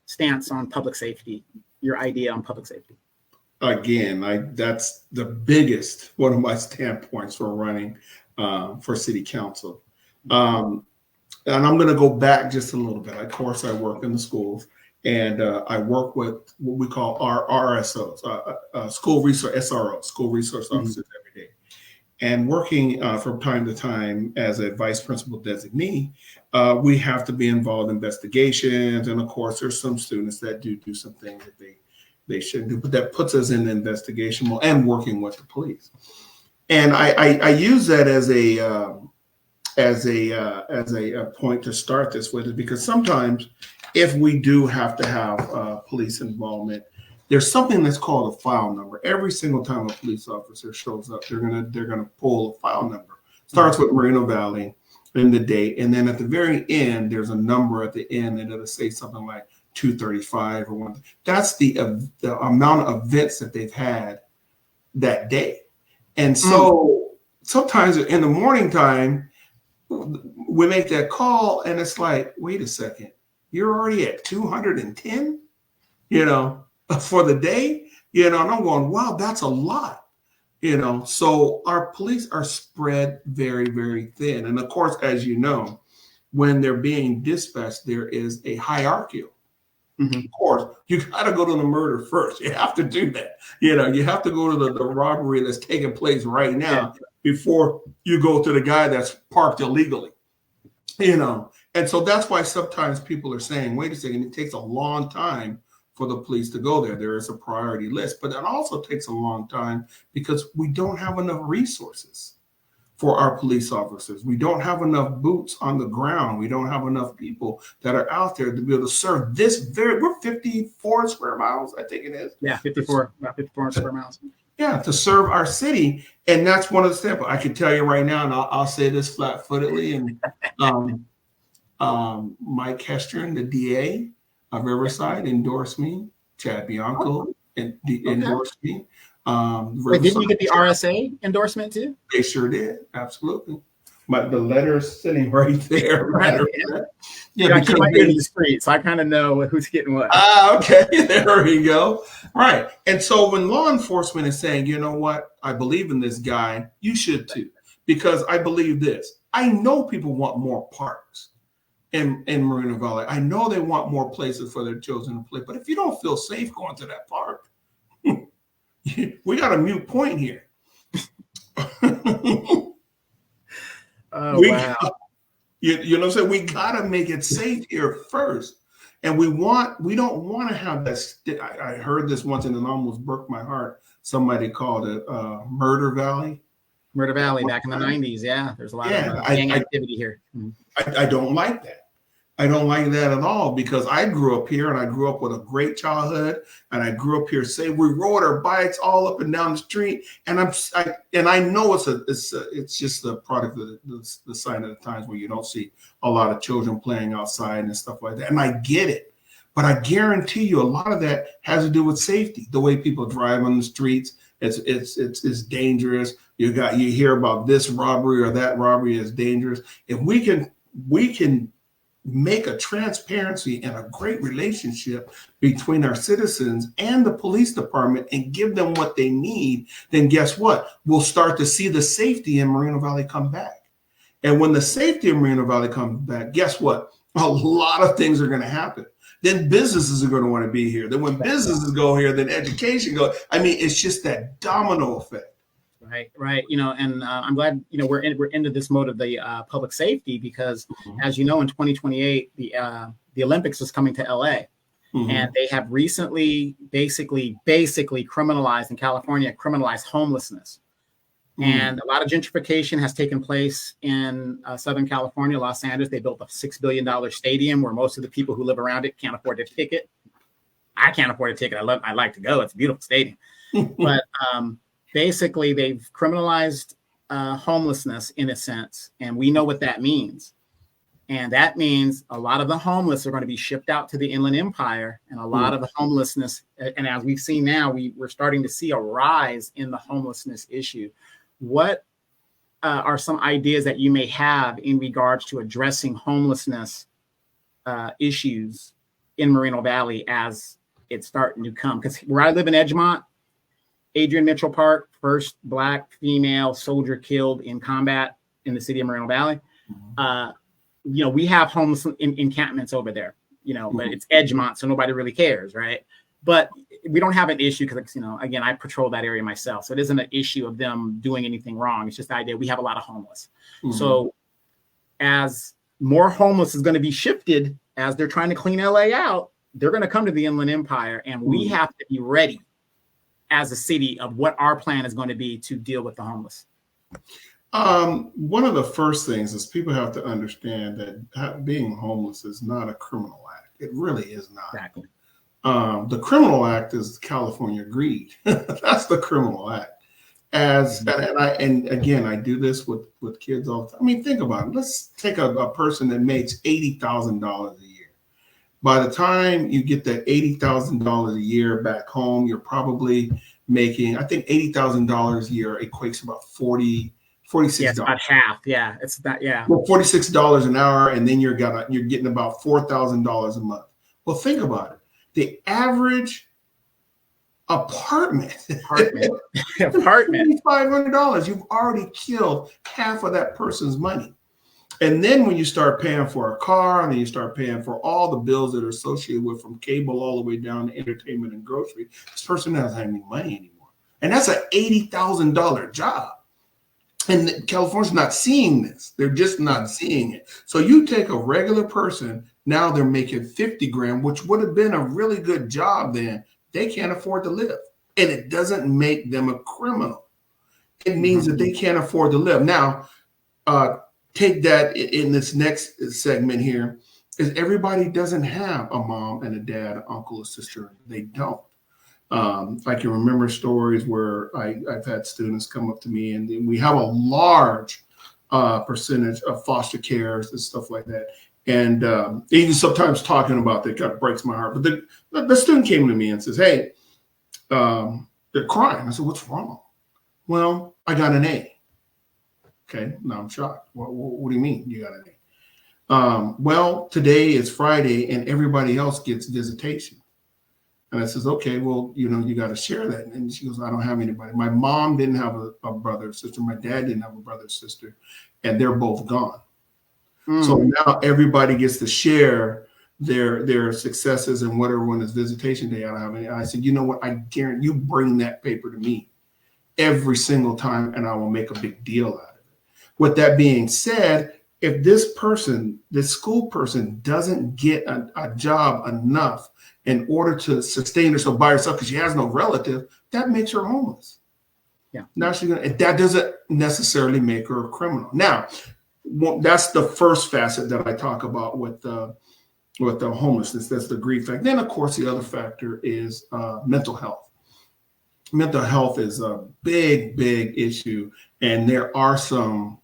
stance on public safety, your idea on public safety? Again, that's the biggest one of my standpoints for running for city council. And I'm going to go back just a little bit. Of course, I work in the schools, and I work with what we call our RSOs, school resource SROs, school resource officers every day. And working from time to time as a vice principal designee, we have to be involved in investigations. And of course, there's some students that do some things that they shouldn't do, but that puts us in the investigation mode and working with the police. And I use that as a point to start this with, because sometimes if we do have to have police involvement, there's something that's called a file number. Every single time a police officer shows up, they're gonna pull a file number. Starts with Moreno Valley and the date, and then at the very end, there's a number at the end, and it'll say something like 235 or one. That's the amount of events that they've had that day. And so sometimes in the morning time, we make that call and it's like, wait a second, you're already at 210, for the day, and I'm going, wow, that's a lot, so our police are spread very, very thin. And of course, as you know, when they're being dispatched, there is a hierarchy. Of course, you got to go to the murder first. You have to do that. You have to go to the robbery that's taking place right now before you go to the guy that's parked illegally. And so that's why sometimes people are saying, wait a second, it takes a long time for the police to go there. There is a priority list, but it also takes a long time because we don't have enough resources for our police officers. We don't have enough boots on the ground. We don't have enough people that are out there to be able to serve we're 54 square miles, I think it is. Yeah, about 54 square miles. Yeah, to serve our city. And that's one of the steps. I can tell you right now, and I'll say this flat-footedly, and Mike Hestron, the DA of Riverside, endorsed me. Chad Bianco endorsed me. Wait, didn't you get the RSA endorsement too? They sure did, absolutely. But the letter's sitting right there. Right. Yeah, I keep my ear to the street, so I kind of know who's getting what. Okay, there we go. Right. And so when law enforcement is saying, you know what, I believe in this guy, you should too, because I believe this. I know people want more parks in Moreno Valley. I know they want more places for their children to play, but if you don't feel safe going to that park, we got a mute point here. Wow. You know what I'm saying? We got to make it safe here first. And we don't want to have that. I heard this once and it almost broke my heart. Somebody called it Murder Valley. Murder Valley back in the 90s. Yeah, there's a lot of gang activity here. I don't like that. I don't like that at all, because I grew up here and I grew up with a great childhood, and I grew up here safe. We rode our bikes all up and down the street, and I know it's just the product of the sign of the times where you don't see a lot of children playing outside and stuff like that. And I get it, but I guarantee you a lot of that has to do with safety. The way people drive on the streets, it's dangerous. You hear about this robbery or that robbery is dangerous. If we can make a transparency and a great relationship between our citizens and the police department and give them what they need, then guess what? We'll start to see the safety in Moreno Valley come back. And when the safety in Moreno Valley comes back, guess what? A lot of things are going to happen. Then businesses are going to want to be here. Then when businesses go here, then education goes. I mean, it's just that domino effect. Right. And I'm glad, we're into this mode of the public safety, because as you know, in 2028, the Olympics is coming to LA, and they have recently basically criminalized in California, homelessness. And a lot of gentrification has taken place in Southern California, Los Angeles. They built a $6 billion stadium where most of the people who live around it can't afford a ticket. I can't afford a ticket. I like to go. It's a beautiful stadium. But basically, they've criminalized homelessness in a sense, and we know what that means. And that means a lot of the homeless are going to be shipped out to the Inland Empire, and a lot of the homelessness. And as we've seen now, we're starting to see a rise in the homelessness issue. What are some ideas that you may have in regards to addressing homelessness issues in Moreno Valley as it's starting to come? Because where I live in Edgemont, Adrian Mitchell Park, first Black female soldier killed in combat in the city of Moreno Valley. We have homeless encampments over there, but it's Edgemont, so nobody really cares, right? But we don't have an issue because, again, I patrol that area myself. So it isn't an issue of them doing anything wrong. It's just the idea we have a lot of homeless. So as more homeless is going to be shifted as they're trying to clean LA out, they're going to come to the Inland Empire, and we have to be ready as a city of what our plan is going to be to deal with the homeless. One of the first things is people have to understand that being homeless is not a criminal act. It really is not. Exactly. The criminal act is California greed. That's the criminal act. And again, I do this with kids all the time. I mean, think about it. Let's take a person that makes $80,000 a year. By the time you get that $80,000 a year back home, you're probably making, I think $80,000 a year equates to about $46. Yeah, it's about half. Yeah, it's that. Yeah, well, $46 an hour, and then you're getting about $4,000 a month. Well, think about it. The average apartment, $500. You've already killed half of that person's money. And then when you start paying for a car, and then you start paying for all the bills that are associated with, from cable all the way down to entertainment and grocery, this person doesn't have any money anymore. And that's an $80,000 job. And California's not seeing this. They're just not seeing it. So you take a regular person, now they're making 50 grand, which would have been a really good job then. They can't afford to live. And it doesn't make them a criminal. It means that they can't afford to live. Now, take that in this next segment here, is everybody doesn't have a mom and a dad, an uncle, a sister. They don't. I can remember stories where I've had students come up to me, and we have a large percentage of foster cares and stuff like that. And even sometimes talking about that kind of breaks my heart. But the student came to me and says, "Hey, they're crying." I said, "What's wrong?" "Well, I got an A." Okay, now I'm shocked. What do you mean you got an A? Well, today is Friday, and everybody else gets visitation. And I says, "Okay, well, you got to share that." And she goes, "I don't have anybody. My mom didn't have a brother or sister. My dad didn't have a brother or sister, and they're both gone." So now everybody gets to share their successes and whatever when it's visitation day. I don't have any. I said, "You know what? I guarantee you bring that paper to me every single time, and I will make a big deal out of it." With that being said, if this school person doesn't get a job enough in order to sustain herself by herself because she has no relative, that makes her homeless. Yeah. Now that doesn't necessarily make her a criminal. Now, that's the first facet that I talk about with the homelessness. That's the greed factor. Then, of course, the other factor is mental health. Mental health is a big, big issue, and there are some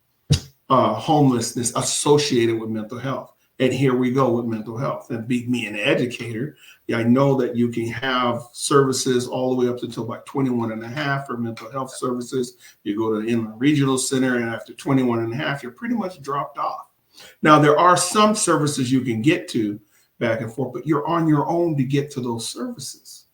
homelessness associated with mental health. And here we go with mental health. And me an educator, I know that you can have services all the way up until about 21 and a half for mental health services. You go to the Inland Regional Center, and after 21 and a half, you're pretty much dropped off. Now, there are some services you can get to back and forth, but you're on your own to get to those services.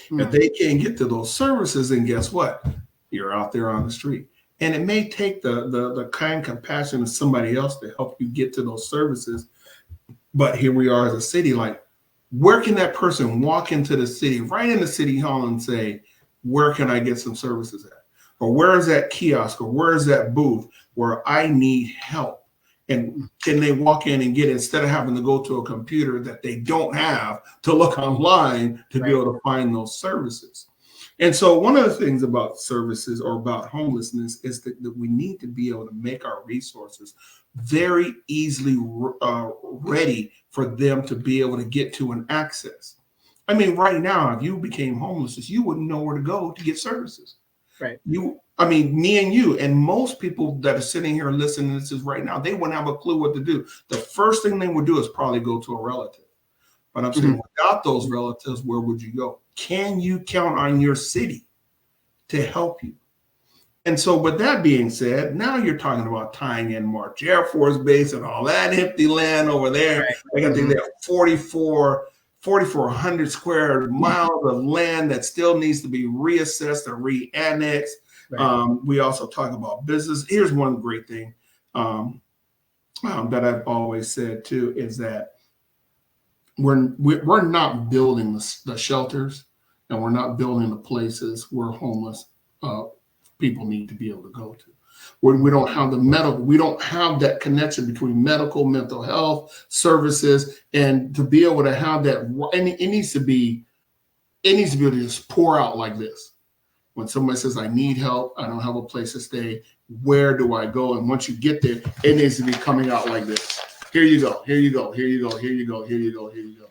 If they can't get to those services, then guess what? You're out there on the street. And it may take the kind compassion of somebody else to help you get to those services. But here we are as a city, like, where can that person walk into the city, right in the city hall, and say, where can I get some services at? Or where is that kiosk? Or where is that booth where I need help? And can they walk in and get it instead of having to go to a computer that they don't have to look online to be able to find those services? And so one of the things about services or about homelessness is that we need to be able to make our resources very easily ready for them to be able to get to and access. I mean, right now, if you became homeless, you wouldn't know where to go to get services. Right. I mean, me and you, and most people that are sitting here listening to this right now, they wouldn't have a clue what to do. The first thing they would do is probably go to a relative. But I'm saying, without those relatives, where would you go? Can you count on your city to help you? And so with that being said, now you're talking about tying in March Air Force Base and all that empty land over there. Right. I got to think they have 4,400 square miles of land that still needs to be reassessed or re-annexed. Right. We also talk about business. Here's one great thing that I've always said too, is that we're not building the shelters, and we're not building the places where homeless people need to be able to go to. We don't have we don't have that connection between medical, mental health services, and to be able to have that, and it needs to be able to just pour out like this. When somebody says, I need help, I don't have a place to stay, where do I go? And once you get there, it needs to be coming out like this. Here you go, here you go, here you go, here you go, here you go, here you go.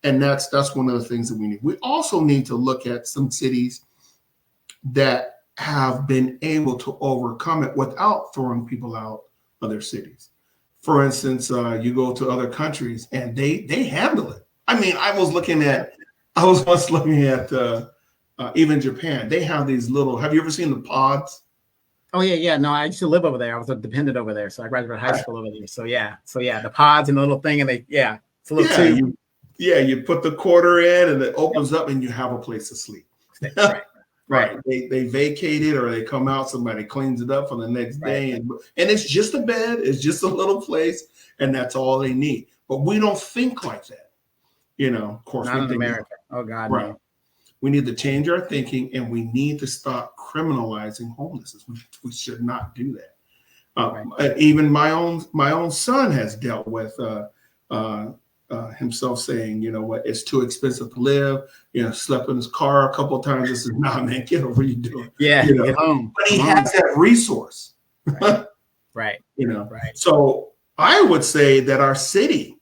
And that's one of the things that we need. We also need to look at some cities that have been able to overcome it without throwing people out of their cities. For instance, you go to other countries and they handle it. I mean, I was once looking at even Japan. They have these little, have you ever seen the pods? Oh yeah. No, I used to live over there. I was a dependent over there. So I graduated high school over there. So yeah, the pods and the little thing, and it's a little tube. You put the quarter in and it opens up and you have a place to sleep. Right. They vacate it or they come out, somebody cleans it up for the next day. And it's just a bed, it's just a little place, and that's all they need. But we don't think like that. Of course. Not in America. Oh God, right. No. We need to change our thinking, and we need to stop criminalizing homelessness. We should not do that. Even my own son has dealt with himself saying, you know what, it's too expensive to live. Slept in his car a couple of times. This is nah, man, get over, what are you doing? Yeah, get home. But he has that resource. Right. Right. So I would say that our city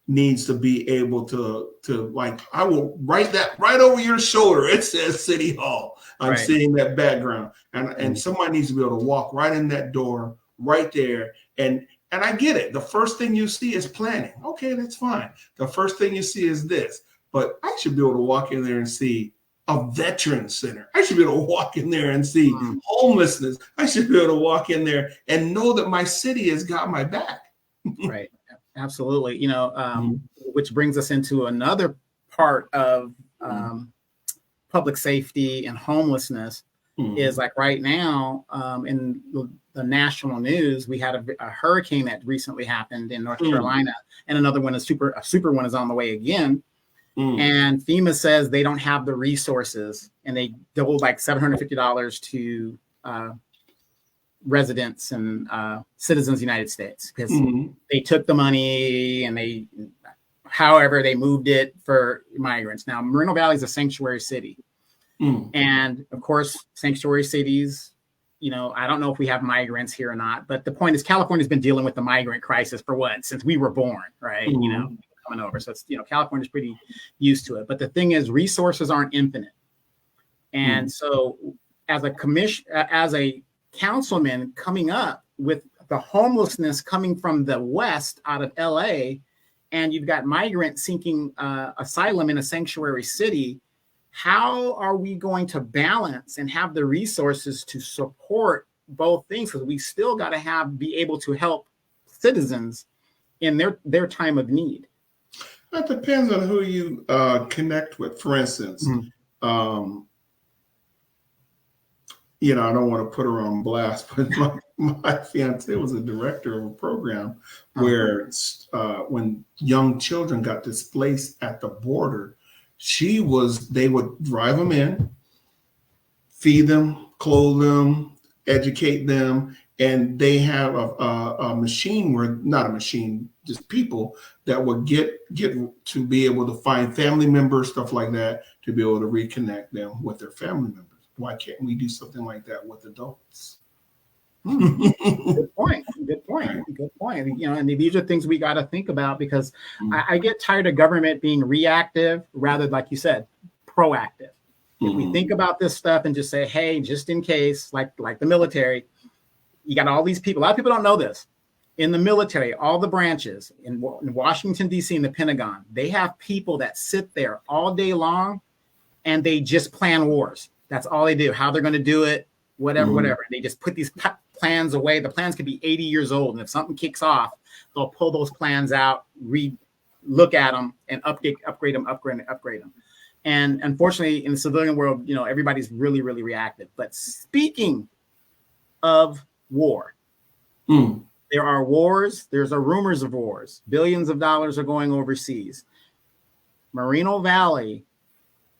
needs to be able to like, I will write that right over your shoulder. It says City Hall. I'm seeing that background. And somebody needs to be able to walk right in that door right there. And I get it. The first thing you see is planning. Okay, that's fine. The first thing you see is this. But I should be able to walk in there and see a veteran center. I should be able to walk in there and see homelessness. I should be able to walk in there and know that my city has got my back. Right. Absolutely. Which brings us into another part of public safety and homelessness is like right now in the national news, we had a hurricane that recently happened in North Carolina, and another one, a super one is on the way again. And FEMA says they don't have the resources, and they doubled like $750 to residents and citizens of the United States, because they took the money and however they moved it for migrants. Now, Moreno Valley is a sanctuary city. And of course, sanctuary cities, I don't know if we have migrants here or not, but the point is California's been dealing with the migrant crisis for since we were born, right? Coming over. So it's, California's pretty used to it. But the thing is, resources aren't infinite. And so as a councilman coming up with the homelessness coming from the West out of LA, and you've got migrants seeking asylum in a sanctuary city, how are we going to balance and have the resources to support both things? Because we still got to be able to help citizens in their time of need. That depends on who you connect with. For instance, I don't want to put her on blast, but my fiance was a director of a program where when young children got displaced at the border, they would drive them in, feed them, clothe them, educate them, and they have a machine not a machine, just people that would get to be able to find family members, stuff like that, to be able to reconnect them with their family members. Why can't we do something like that with adults? Good point. Good point. Good point. And these are things we got to think about, because I get tired of government being reactive rather, like you said, proactive. If we think about this stuff and just say, hey, just in case, like the military, you got all these people. A lot of people don't know this. In the military, all the branches in Washington, D.C., in the Pentagon, they have people that sit there all day long and they just plan wars. That's all they do, how they're going to do it, whatever. They just put these plans away. The plans could be 80 years old. And if something kicks off, they'll pull those plans out, look at them, and upgrade them. And unfortunately, in the civilian world, everybody's really, really reactive. But speaking of war, there are wars. There's rumors of wars. Billions of dollars are going overseas. Moreno Valley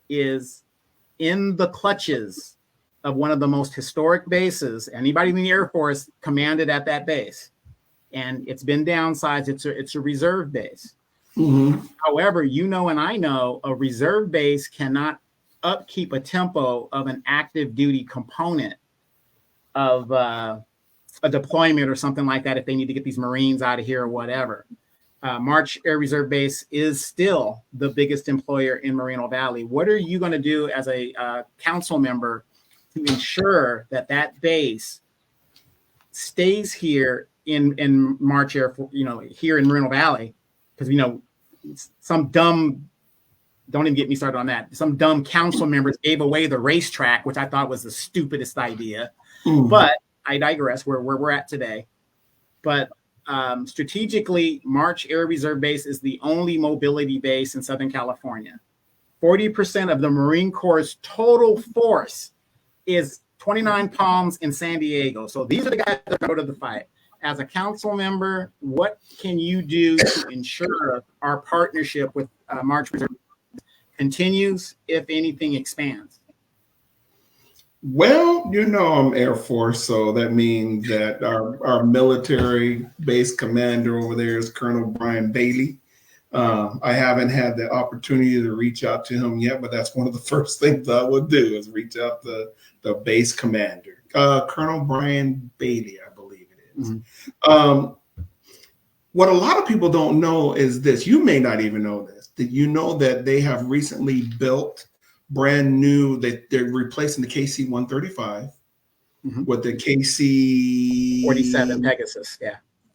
is in the clutches of one of the most historic bases. Anybody in the Air Force commanded at that base, and it's been downsized. It's a reserve base. However, and I know a reserve base cannot upkeep a tempo of an active duty component of a deployment or something like that if they need to get these Marines out of here or whatever. March Air Reserve Base is still the biggest employer in Moreno Valley. What are you going to do as a council member to ensure that base stays here in March Air, here in Moreno Valley? Because don't even get me started on that. Some dumb council members gave away the racetrack, which I thought was the stupidest idea. But I digress. Where we're at today, but strategically, March Air Reserve Base is the only mobility base in Southern California. 40% of the Marine Corps' total force is 29 Palms in San Diego. So these are the guys that go to the fight. As a council member, what can you do to ensure our partnership with March Reserve continues, if anything expands? Well, I'm Air Force, so that means that our military base commander over there is Colonel Brian Bailey. I haven't had the opportunity to reach out to him yet, but that's one of the first things I would do is reach out to the base commander, Colonel Brian Bailey, I believe it is. What a lot of people don't know is this. You may not even know this. Did you know that they have recently built brand new, that they're replacing the KC-135 with the KC-47 Pegasus,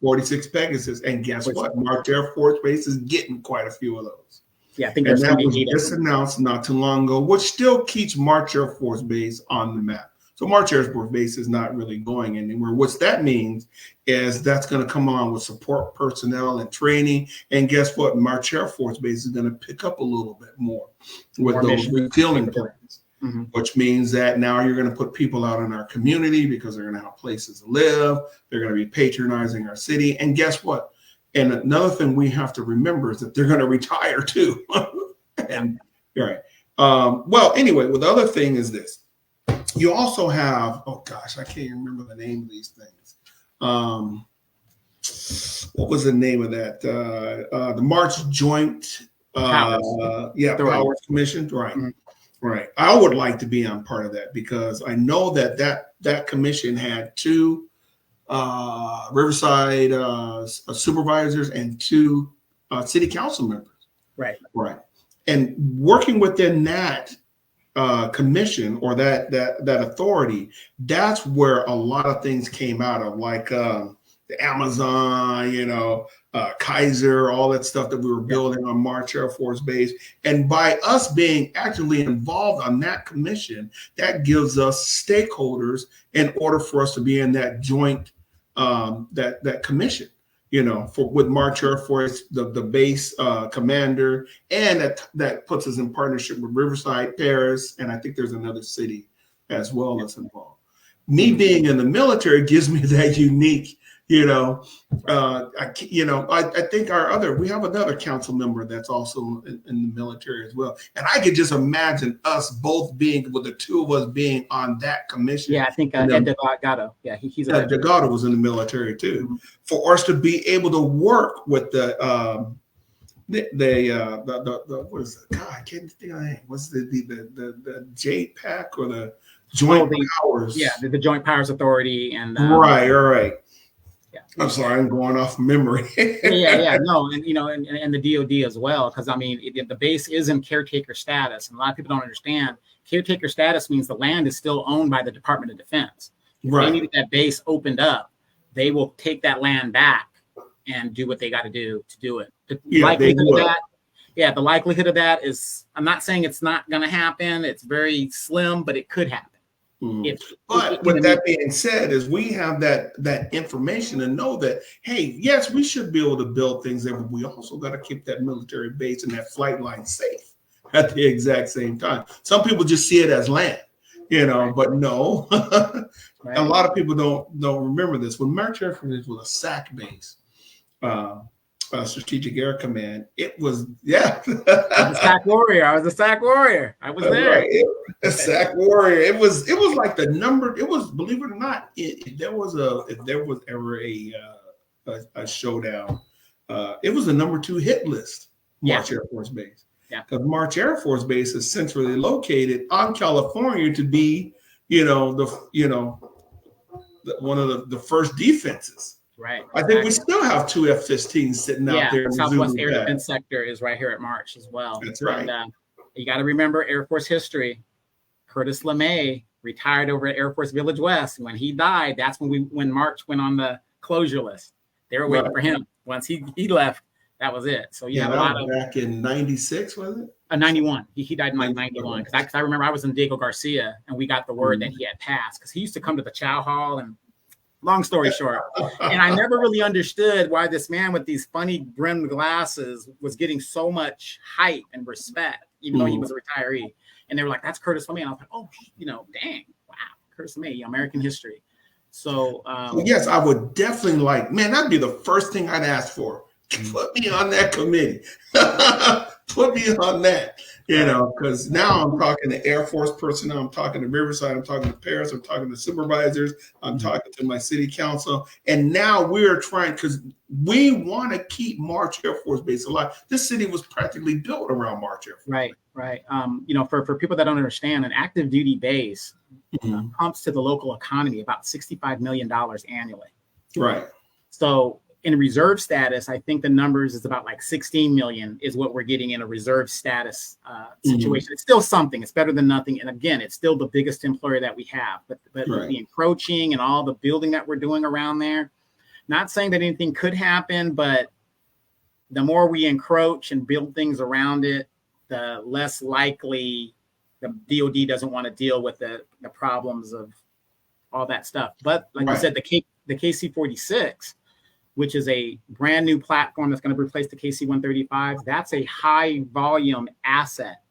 46 Pegasus, and guess what? March Air Force Base is getting quite a few of those. Yeah, I think and that was just announced not too long ago, which still keeps March Air Force Base on the map. So March Air Force Base is not really going anywhere. What that means is that's going to come on with support personnel and training. And guess what? March Air Force Base is going to pick up a little bit more with those refueling plans, which means that now you're going to put people out in our community because they're going to have places to live. They're going to be patronizing our city. And guess what? And another thing we have to remember is that they're going to retire too. And right. Well, anyway, the other thing is this. You also have, oh gosh, I can't remember the name of these things. What was the name of that? The March Joint Powers Commission. Right. Right. I would like to be on part of that because I know that commission had two Riverside supervisors and two city council members. Right. Right. And working within that commission or that authority, that's where a lot of things came out of, like the Amazon, Kaiser, all that stuff that we were building on March Air Force Base. And by us being actively involved on that commission, that gives us stakeholders in order for us to be in that joint that commission. With March Air Force, the base commander, and that puts us in partnership with Riverside, Paris, and I think there's another city as well that's involved. Me being in the military gives me that unique, I think we have another council member that's also in the military as well, and I could just imagine us both being, with the two of us being on that commission. Yeah, I think Ed Delgado. Yeah, he's Delgado was in the military too. For us to be able to work with the what is it? God, I can't think of the name. What's the JPAC or Joint Powers. Yeah, the Joint Powers Authority and right. Yeah. I'm sorry, I'm going off memory. yeah. No, and and the DoD as well, because I mean, the base is in caretaker status, and a lot of people don't understand. Caretaker status means the land is still owned by the Department of Defense. If they needed that base opened up, they will take that land back and do what they got to do it. The likelihood of that, the likelihood of that is, I'm not saying it's not going to happen. It's very slim, but it could happen. But with that being said, is we have that information and know that, hey, yes, we should be able to build things there, but we also got to keep that military base and that flight line safe at the exact same time. Some people just see it as land, but no. A lot of people don't remember this. When March Air Force was a SAC base, Strategic Air Command, it was I was a SAC warrior. I was there. Right. A SAC warrior. It was like the number. It was, believe it or not, if there was ever a showdown, it was the number 2 hit list. March Air Force Base. Yeah. Because March Air Force Base is centrally located on California to be, one of the first defenses. Right. I think we still have 2 F-15s sitting out there. Southwest Air Defense Sector is right here at March as well. That's right. And, you got to remember Air Force history. Curtis LeMay retired over at Air Force Village West. When he died, that's when March went on the closure list. They were waiting for him. Once he left, that was it. So you have a lot of back in '96, was it? 91. He died in 91. Because I remember I was in Diego Garcia and we got the word that he had passed, because he used to come to the Chow Hall, and long story short. And I never really understood why this man with these funny brimmed glasses was getting so much hype and respect, even though he was a retiree. And they were like, that's Curtis LeMay. And I was like, oh, dang, wow, Curtis LeMay, American history. So yes, I would definitely that'd be the first thing I'd ask for. Put me on that committee. Put me on that, because now I'm talking to Air Force personnel, I'm talking to Riverside, I'm talking to Paris, I'm talking to supervisors, I'm talking to my city council. And now we're trying, because we want to keep March Air Force Base alive. This city was practically built around March Air Force. Right. For people that don't understand, an active duty base pumps to the local economy about $65 million annually. Right. So in reserve status, I think the numbers is about like 16 million is what we're getting in a reserve status situation. It's still something. It's better than nothing. And again, it's still the biggest employer that we have. But with the encroaching and all the building that we're doing around there, not saying that anything could happen, but the more we encroach and build things around it, the less likely the DoD doesn't want to deal with the problems of all that stuff. But like you said, the KC-46, which is a brand new platform that's going to replace the KC-135, that's a high volume asset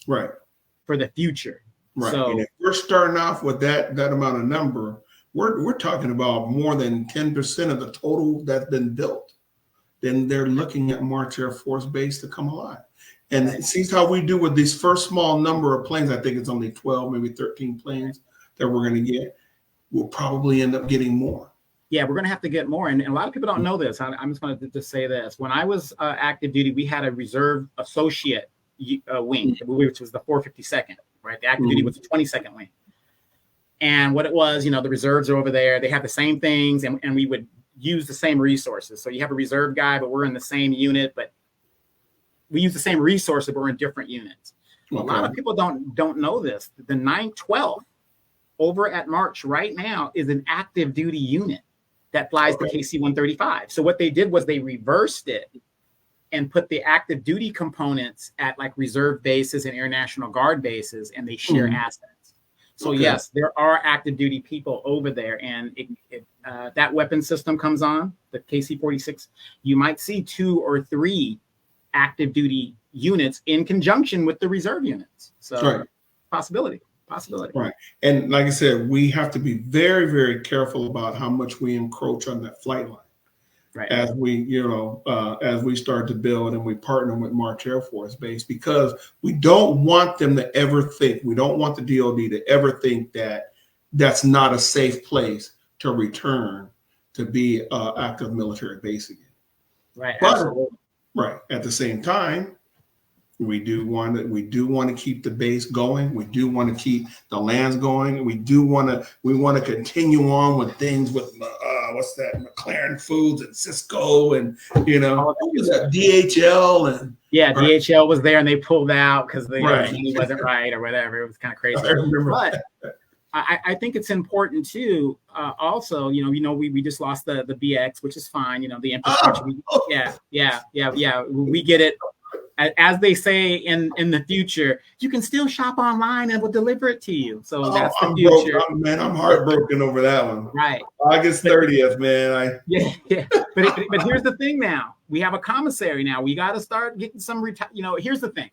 for the future. Right. So and if we're starting off with that amount of number, we're talking about more than 10% of the total that's been built. Then they're looking at March Air Force Base to come alive. And it seems how we do with these first small number of planes. I think it's only 12, maybe 13 planes that we're going to get. We'll probably end up getting more. Yeah, we're going to have to get more. And a lot of people don't know this. I'm just going to just say this. When I was active duty, we had a reserve associate wing, which was the 452nd, right? The active duty was the 22nd wing. And what it was, the reserves are over there. They have the same things, and we would use the same resources. So you have a reserve guy, but we're in the same unit, but we use the same resources, but we're in different units. Okay. A lot of people don't know this. The 912 over at March right now is an active duty unit that flies the KC-135. So what they did was they reversed it and put the active duty components at like reserve bases and Air National Guard bases, and they share assets. So yes, there are active duty people over there, and that weapon system comes on, the KC-46, you might see 2 or 3 active duty units in conjunction with the reserve units. So possibility. Right. And like I said, we have to be very, very careful about how much we encroach on that flight line. Right. As we start to build and we partner with March Air Force Base, because we don't want them to ever think, we don't want the DoD to ever think that that's not a safe place to return to be an active military base again. Right. But, at the same time, We do want to keep the base going. We do want to keep the lands going. We want to continue on with things with what's that, McLaren Foods and Cisco and DHL and DHL was there and they pulled out because the right. money wasn't right or whatever. It was kind of crazy. I remember. But I think it's important too. Also, we just lost the BX, which is fine. The infrastructure. We get it. As they say in the future, you can still shop online and we'll deliver it to you. So that's the future. I'm heartbroken over that one. Right. August 30th, man. But here's the thing now. We have a commissary now. We got to start getting some here's the thing.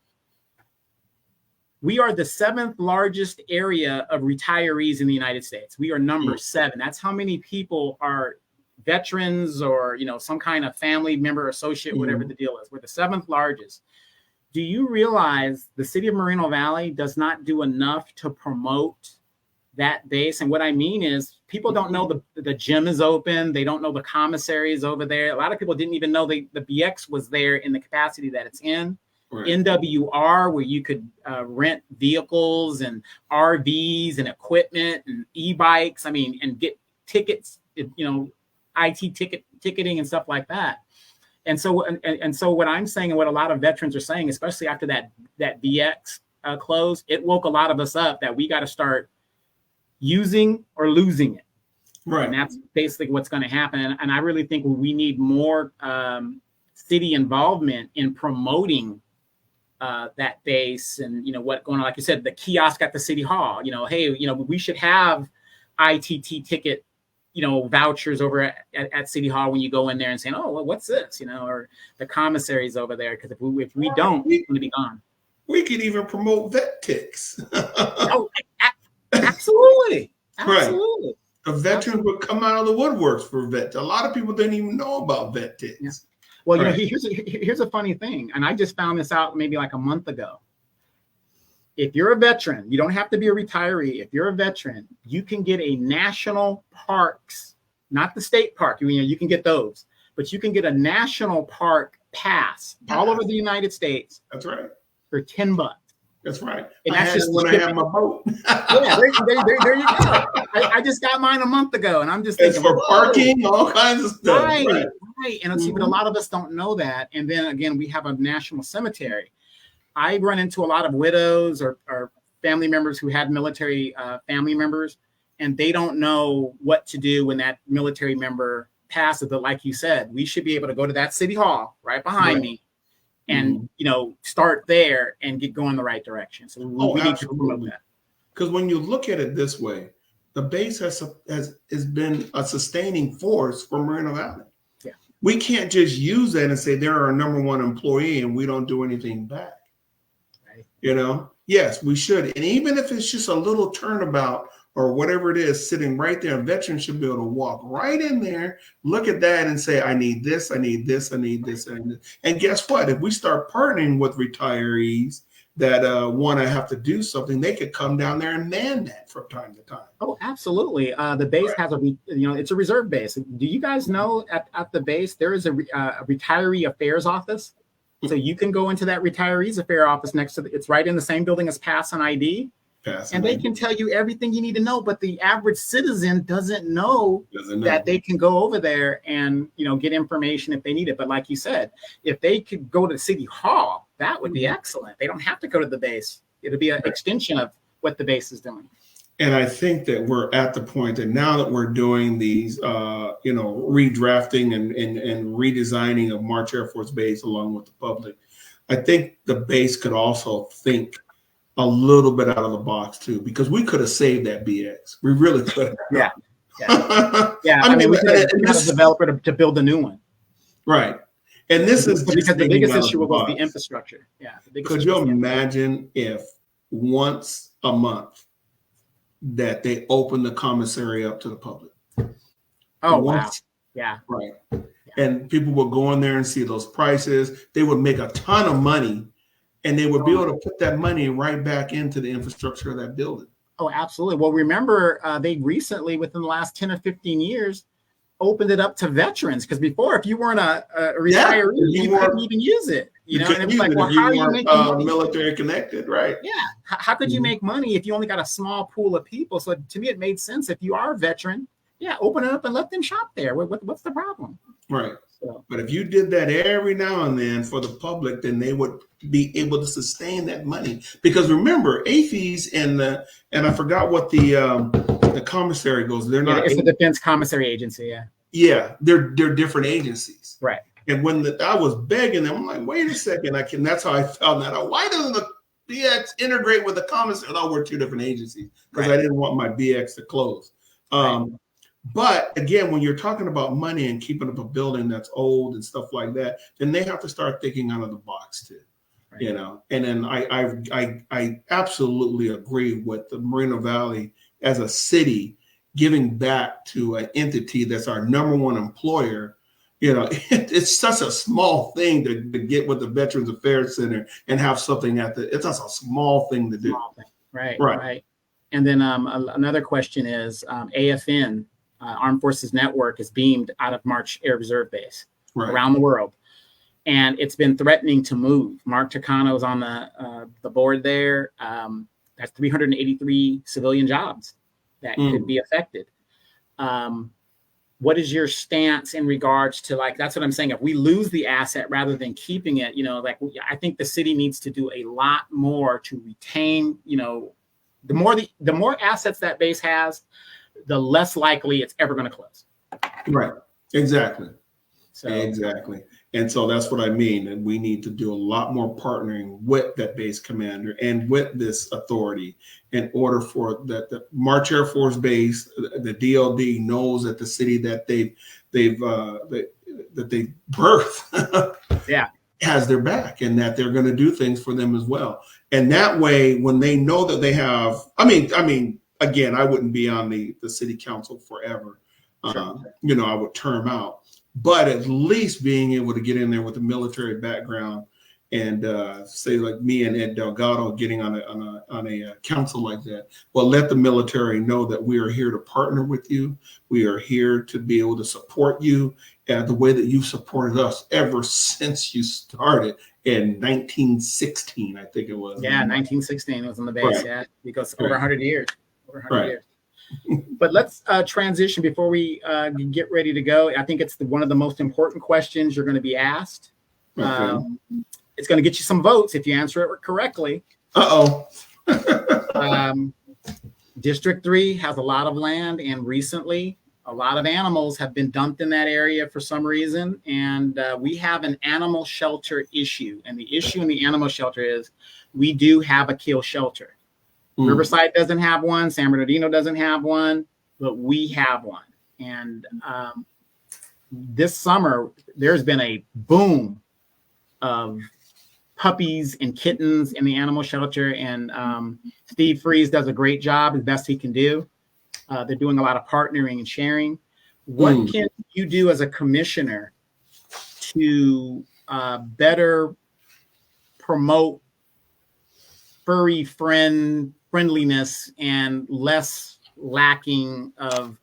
We are the 7th largest area of retirees in the United States. We are number 7. That's how many people are veterans or, some kind of family member, associate, whatever the deal is. We're the 7th largest. Do you realize the city of Moreno Valley does not do enough to promote that base? And what I mean is people don't know the gym is open. They don't know the commissary is over there. A lot of people didn't even know the BX was there in the capacity that it's in. Right. NWR, where you could rent vehicles and RVs and equipment and e-bikes. And get tickets, IT ticketing and stuff like that. And so what I'm saying and what a lot of veterans are saying, especially after that BX closed, it woke a lot of us up that we got to start using or losing it. Right. And that's basically what's going to happen. And I really think we need more city involvement in promoting that base and, what's going on. Like you said, the kiosk at the city hall, we should have ITT ticket vouchers over at City Hall when you go in there and saying, oh, well, what's this? Or the commissaries over there. Because if we don't, it's going to be gone. We could even promote vet ticks. Absolutely. Right. A veteran would come out of the woodworks for vet. A lot of people didn't even know about vet ticks. Yeah. Well, here's a funny thing. And I just found this out maybe like a month ago. If you're a veteran, you don't have to be a retiree. If you're a veteran, you can get a national parks, not the state park. You can get those, but you can get a national park pass all over the United States. That's right. For $10. That's right. And that's just when I have my boat. Yeah, there you go. I just got mine a month ago, and I'm just thinking, it's for parking, all kinds of stuff. Right. And see, but a lot of us don't know that. And then again, we have a national cemetery. I run into a lot of widows or family members who had military family members, and they don't know what to do when that military member passes. But like you said, we should be able to go to that city hall right behind me and, start there and get going the right direction. So we need to promote that. Because when you look at it this way, the base has been a sustaining force for Moreno Valley. Yeah. We can't just use that and say they're our number one employee and we don't do anything back. Yes, we should. And even if it's just a little turnabout or whatever it is sitting right there, a veteran should be able to walk right in there, look at that and say, I need this, I need this, I need this. And guess what? If we start partnering with retirees that want to have to do something, they could come down there and man that from time to time. Oh, absolutely. The base has it's a reserve base. Do you guys know at the base, there is a retiree affairs office? So you can go into that retirees affair office next to it's right in the same building as Pass and ID. And they can tell you everything you need to know. But the average citizen doesn't know that they can go over there and, get information if they need it. But like you said, if they could go to City Hall, that would be excellent. They don't have to go to the base. It'll be an extension of what the base is doing. And I think that we're at the point that now that we're doing these, redrafting and redesigning of March Air Force Base along with the public, I think the base could also think a little bit out of the box too, because we could have saved that BX. We really could have. Yeah. I mean, we could have got a developer to build a new one. Right. And this is because the biggest issue was the infrastructure. Yeah. Could you imagine if once a month that they open the commissary up to the public? Oh, wow. Yeah. Right. Yeah. And people would go in there and see those prices. They would make a ton of money, and they would be able to put that money right back into the infrastructure of that building. Oh, absolutely. Well, remember, they recently, within the last 10 or 15 years, opened it up to veterans. Because before, if you weren't a retiree, you couldn't even use it. You You know, and couldn't it's use like, it well, if how you are you weren't making money? military connected, right? Yeah. How could you Mhm. make money if you only got a small pool of people? So to me, it made sense. If you are a veteran, yeah, open it up and let them shop there. What's the problem? Right. So, But if you did that every now and then for the public, then they would be able to sustain that money. Because remember, AFIs and I forgot what the commissary goes. They're yeah, not. it's the Defense Commissary Agency. Yeah. Yeah, they're different agencies. Right. And when I was begging them, I'm like, wait a second, that's how I found that out. Why doesn't the BX integrate with the commissary? Oh, we're two different agencies because I didn't want my BX to close. But again, when you're talking about money and keeping up a building that's old and stuff like that, then they have to start thinking out of the box too. Right. You know, and then I absolutely agree with the Moreno Valley as a city giving back to an entity that's our number one employer. You know, it's such a small thing to get with the Veterans Affairs Center and have something it's just a small thing to do. Small thing. Right. And then another question is AFN, Armed Forces Network, is beamed out of March Air Reserve Base around the world. And it's been threatening to move. Mark Takano is on the board there. That's 383 civilian jobs that could be affected. What is your stance in regards to, like, that's what I'm saying. If we lose the asset rather than keeping it, you know, like, I think the city needs to do a lot more to retain, you know, the more assets that base has, the less likely it's ever going to close. Right. Exactly. So exactly. And so that's what I mean. And we need to do a lot more partnering with that base commander and with this authority in order for that the March Air Force Base, the DLD knows that the city that they've birthed has their back and that they're going to do things for them as well. And that way, when they know that they have, I mean, again, I wouldn't be on the city council forever. You know, I would term out. But at least being able to get in there with a military background and say, like me and Ed Delgado getting on a council like that, well, let the military know that we are here to partner with you. We are here to be able to support you the way that you've supported us ever since you started in 1916, I think it was. Yeah, 1916 was on the base. Yeah, because over 100 years. Over 100 years. But let's transition before we get ready to go. I think it's one of the most important questions you're going to be asked. It's going to get you some votes if you answer it correctly. District 3 has a lot of land, and recently a lot of animals have been dumped in that area for some reason. And we have an animal shelter issue. And the issue in the animal shelter is we do have a kill shelter. Riverside doesn't have one. San Bernardino doesn't have one, but we have one. And this summer, there's been a boom of puppies and kittens in the animal shelter. And Steve Freeze does a great job, as best he can do. They're doing a lot of partnering and sharing. What can you do as a commissioner to better promote furry friendliness and less lacking of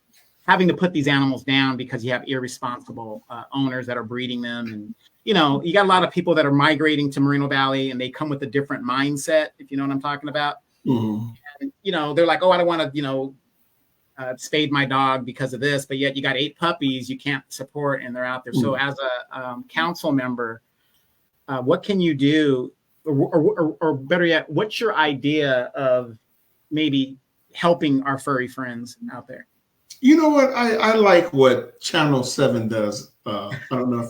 having to put these animals down because you have irresponsible owners that are breeding them? And, you know, you got a lot of people that are migrating to Moreno Valley and they come with a different mindset, if you know what I'm talking about. And, you know, they're like, oh, I don't want to, you know, spade my dog because of this, but yet you got 8 puppies you can't support and they're out there. So as a council member, what can you do? Or better yet, what's your idea of maybe helping our furry friends out there? You know what? I like what Channel 7 does. I don't know if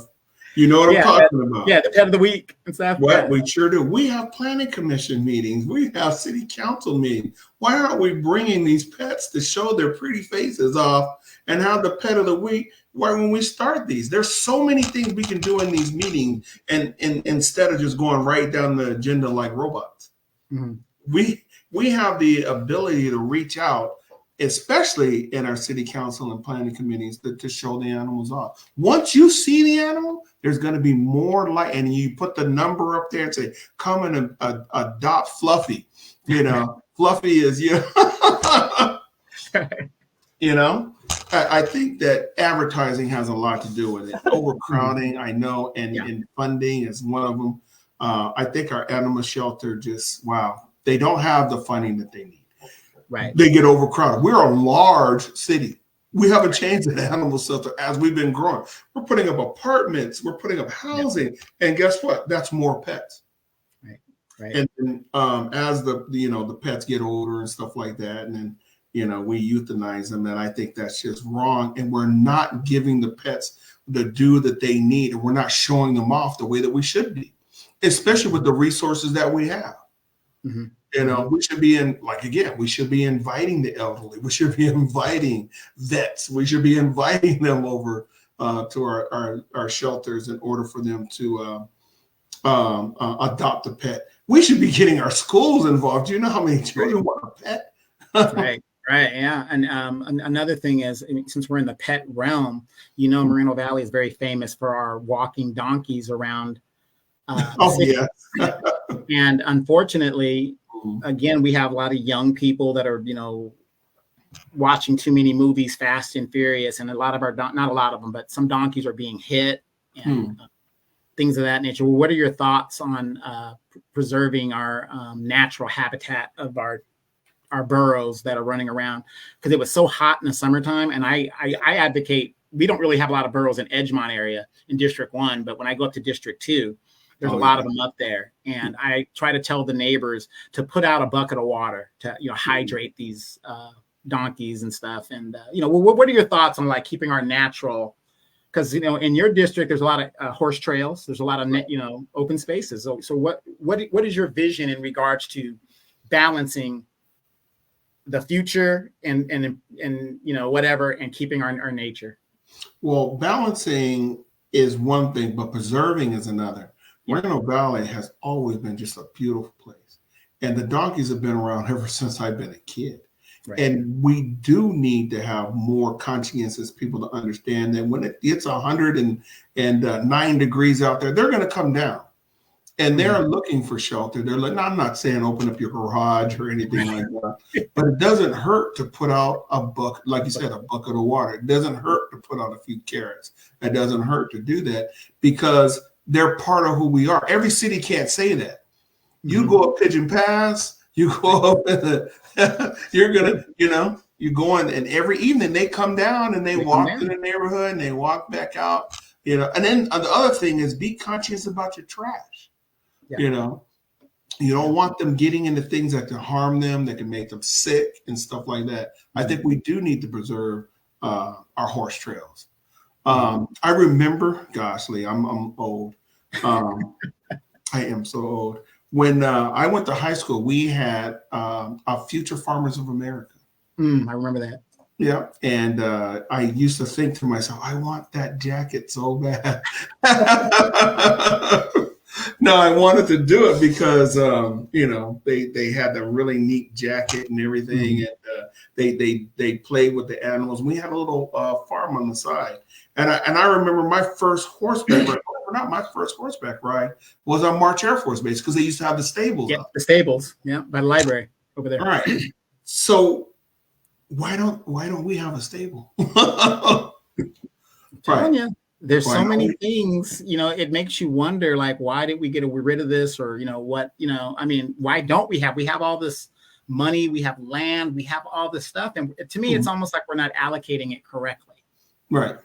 you know what I'm talking about. Yeah, the pet of the week and stuff. What we sure do. We have planning commission meetings. We have city council meetings. Why aren't we bringing these pets to show their pretty faces off and have the pet of the week? Why, when we start these, there's so many things we can do in these meetings, and instead of just going right down the agenda like robots. We have the ability to reach out, especially in our city council and planning committees, to show the animals off. Once you see the animal, there's going to be more light, and you put the number up there and say, come and adopt Fluffy. You know, Fluffy is, you know, I think that advertising has a lot to do with it. Overcrowding, I know, and funding is one of them. I think our animal shelter just, wow, they don't have the funding that they need. Right. They get overcrowded. We're a large city. We haven't changed the animal shelter as we've been growing. We're putting up apartments. We're putting up housing. And guess what? That's more pets. Right. Right. And then, as the pets get older and stuff like that, and then, we euthanize them. And I think that's just wrong. And we're not giving the pets the due that they need. And we're not showing them off the way that we should be, especially with the resources that we have. Mm-hmm. We should be we should be inviting the elderly. We should be inviting vets. We should be inviting them over to our shelters in order for them to adopt a pet. We should be getting our schools involved. Do you know how many children want a pet? Right. Right. Yeah. And another thing is, since we're in the pet realm, Moreno Valley is very famous for our walking donkeys around. Yeah. And unfortunately, again, we have a lot of young people that are, watching too many movies, Fast and Furious, and a lot of not a lot of them, but some donkeys are being hit and things of that nature. Well, what are your thoughts on preserving our natural habitat of our burros that are running around? Because it was so hot in the summertime, and I advocate, we don't really have a lot of burros in Edgemont area in District 1, but when I go up to District 2, there's a lot of them up there. And I try to tell the neighbors to put out a bucket of water to, hydrate these donkeys and stuff. And, what are your thoughts on keeping our natural, because, in your district, there's a lot of horse trails. There's a lot of, open spaces. So what is your vision in regards to balancing the future and whatever, and keeping our nature? Well, balancing is one thing, but preserving is another. Moreno Valley has always been just a beautiful place. And the donkeys have been around ever since I've been a kid. Right. And we do need to have more conscientious people to understand that when it gets 109 degrees out there, they're going to come down. And they're looking for shelter. They're like, no, I'm not saying open up your garage or anything like that, but it doesn't hurt to put out a bucket, like you said, a bucket of water. It doesn't hurt to put out a few carrots. It doesn't hurt to do that because they're part of who we are. Every city can't say that. You go up Pigeon Pass, you go up, you're going to, you go in, and every evening they come down and they walk to the neighborhood and they walk back out, and then the other thing is be conscious about your trash. Yeah. You don't want them getting into things that can harm them, that can make them sick and stuff like that. I think we do need to preserve our horse trails. I remember, gosh, Lee, I'm old. I am so old. When I went to high school, we had a Future Farmers of America. I remember that. Yeah. And I used to think to myself, I want that jacket so bad. No, I wanted to do it because, they had the really neat jacket and everything. And they played with the animals. We had a little farm on the side. And I remember my first horseback ride, not my first horseback ride, was on March Air Force Base because they used to have the stables. Yeah, the stables. Yeah, by the library over there. All right. So why don't we have a stable? Telling you, there's so many things, it makes you wonder, why did we get rid of this? Or, why don't we have all this money, we have land, we have all this stuff. And to me, it's almost like we're not allocating it correctly. Right.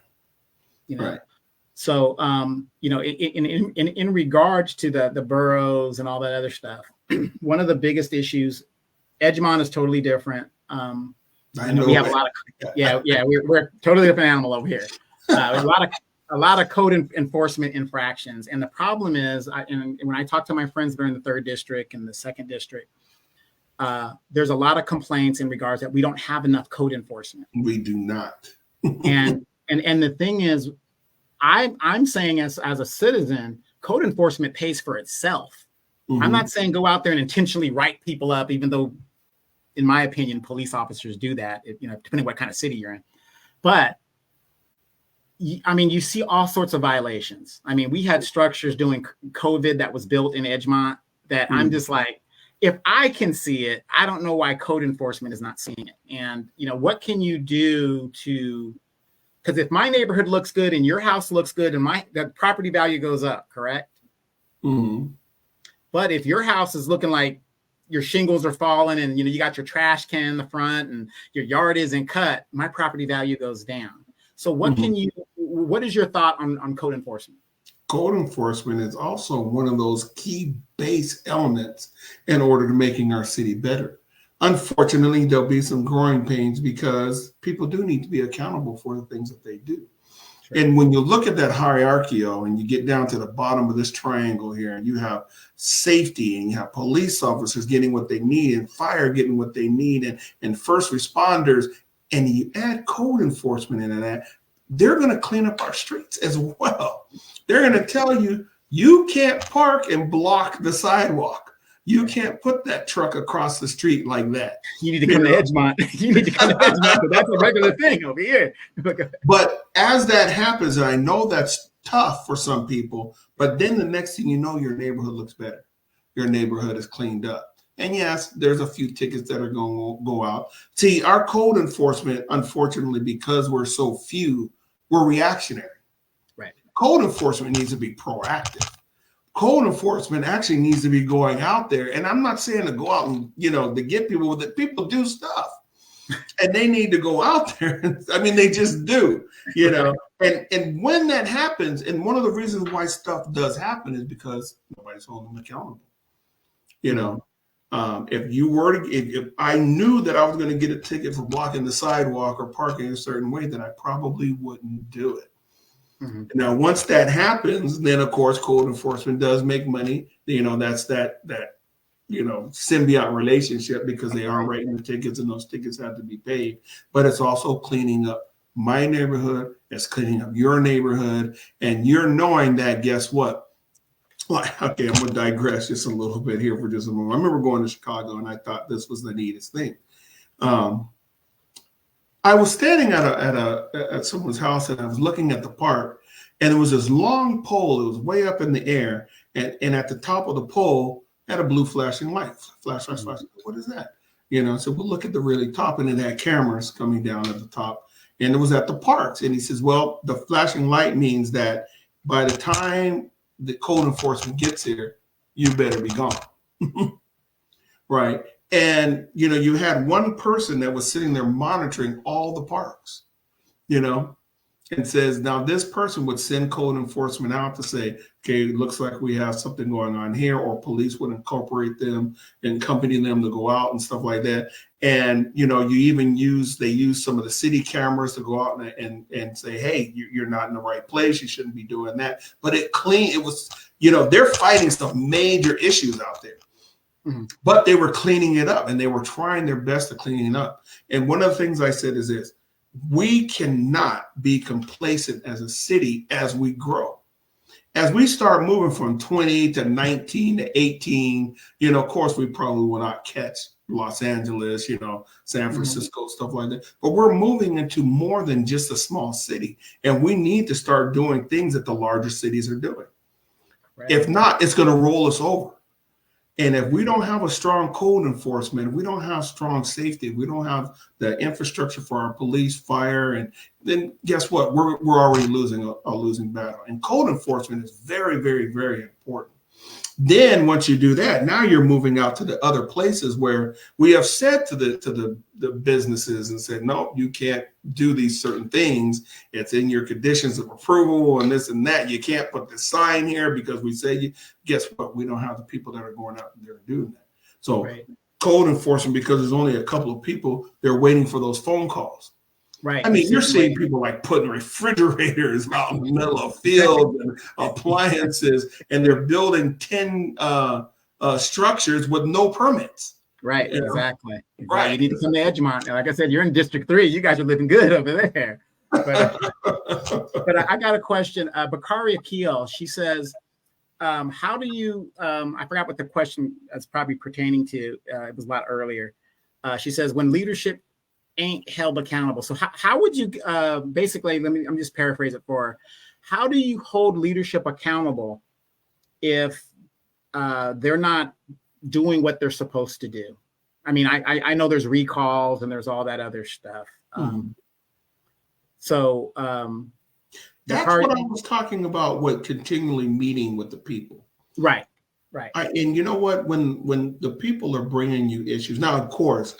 Right. So, in regards to the boroughs and all that other stuff, one of the biggest issues, Edgemont is totally different. I know we have a lot of, we're a totally different animal over here. A lot of code enforcement infractions. And the problem is, when I talk to my friends that are in the 3rd district and the 2nd district, there's a lot of complaints in regards that we don't have enough code enforcement. We do not. and the thing is, I'm saying as a citizen, code enforcement pays for itself. I'm not saying go out there and intentionally write people up, even though, in my opinion, police officers do that, depending on what kind of city you're in. But you see all sorts of violations. We had structures doing COVID that was built in Edgemont that I'm just like, if I can see it, I don't know why code enforcement is not seeing it. And, what can you do to, because if my neighborhood looks good and your house looks good and the property value goes up, correct? But if your house is looking like your shingles are falling and you got your trash can in the front and your yard isn't cut, my property value goes down. So what is your thought on code enforcement? Code enforcement is also one of those key base elements in order to making our city better. Unfortunately, there'll be some growing pains because people do need to be accountable for the things that they do. Sure. And when you look at that hierarchy and you get down to the bottom of this triangle here, and you have safety and you have police officers getting what they need and fire getting what they need and first responders, and you add code enforcement into that, they're going to clean up our streets as well. They're going to tell you, you can't park and block the sidewalk. You can't put that truck across the street like that. You need to come to Edgemont. You need to come to Edgemont, because that's a regular thing over here. But as that happens, and I know that's tough for some people, but then the next thing you know, your neighborhood looks better. Your neighborhood is cleaned up. And yes, there's a few tickets that are going to go out. See, our code enforcement, unfortunately, because we're so few, we're reactionary. Right. Code enforcement needs to be proactive. Code enforcement actually needs to be going out there. And I'm not saying to go out and, to get people with it. People do stuff and they need to go out there. I mean, they just do, and when that happens, and one of the reasons why stuff does happen is because nobody's holding them accountable. If I knew that I was going to get a ticket for blocking the sidewalk or parking a certain way, then I probably wouldn't do it. Mm-hmm. Now, once that happens, then of course code enforcement does make money. That's that symbiote relationship, because they are writing the tickets and those tickets have to be paid. But it's also cleaning up my neighborhood. It's cleaning up your neighborhood, and you're knowing that. Guess what? Okay, I'm gonna digress just a little bit here for just a moment. I remember going to Chicago, and I thought this was the neatest thing. I was standing at someone's house, and I was looking at the park, and there was this long pole. It was way up in the air, and at the top of the pole had a blue flashing light. Flash. What is that? So we'll look at the really top, and it had cameras coming down at the top, and it was at the parks. And he says, well, the flashing light means that by the time the code enforcement gets here, you better be gone. Right. And, you had one person that was sitting there monitoring all the parks, and says, now this person would send code enforcement out to say, okay, it looks like we have something going on here, or police would incorporate them and accompany them to go out and stuff like that. And, they use some of the city cameras to go out and say, hey, you're not in the right place. You shouldn't be doing that. But it was, they're fighting some major issues out there. Mm-hmm. But they were cleaning it up, and they were trying their best to clean it up. And one of the things I said is this: we cannot be complacent as a city as we grow. As we start moving from 20 to 19 to 18, of course, we probably will not catch Los Angeles, San Francisco, mm-hmm. stuff like that. But we're moving into more than just a small city. And we need to start doing things that the larger cities are doing. Right. If not, it's going to roll us over. And if we don't have a strong code enforcement, if we don't have strong safety, if we don't have the infrastructure for our police, fire, and then guess what? We're already losing a losing battle. And code enforcement is very, very, very important. Then once you do that, now you're moving out to the other places where we have said to the businesses and said, no, you can't do these certain things. It's in your conditions of approval and this and that. You can't put the sign here because we say, guess what? We don't have the people that are going out there doing that. So right. Code enforcement, because there's only a couple of people, they're waiting for those phone calls. Right. I mean, you're seeing people like putting refrigerators out in the middle of fields and appliances, and they're building 10 structures with no permits. Right. Exactly. Right. You need to come to Edgemont. Like I said, you're in District 3. You guys are living good over there. But I got a question. Bakari Akil, she says, how do you, I forgot what the question is probably pertaining to. It was a lot earlier. She says, when leadership ain't held accountable. So how would you basically, I'm just paraphrase it for her. How do you hold leadership accountable if they're not doing what they're supposed to do? I mean, I know there's recalls and there's all that other stuff. So that's what I was talking about with continually meeting with the people. Right. Right. And you know what? When the people are bringing you issues, now of course,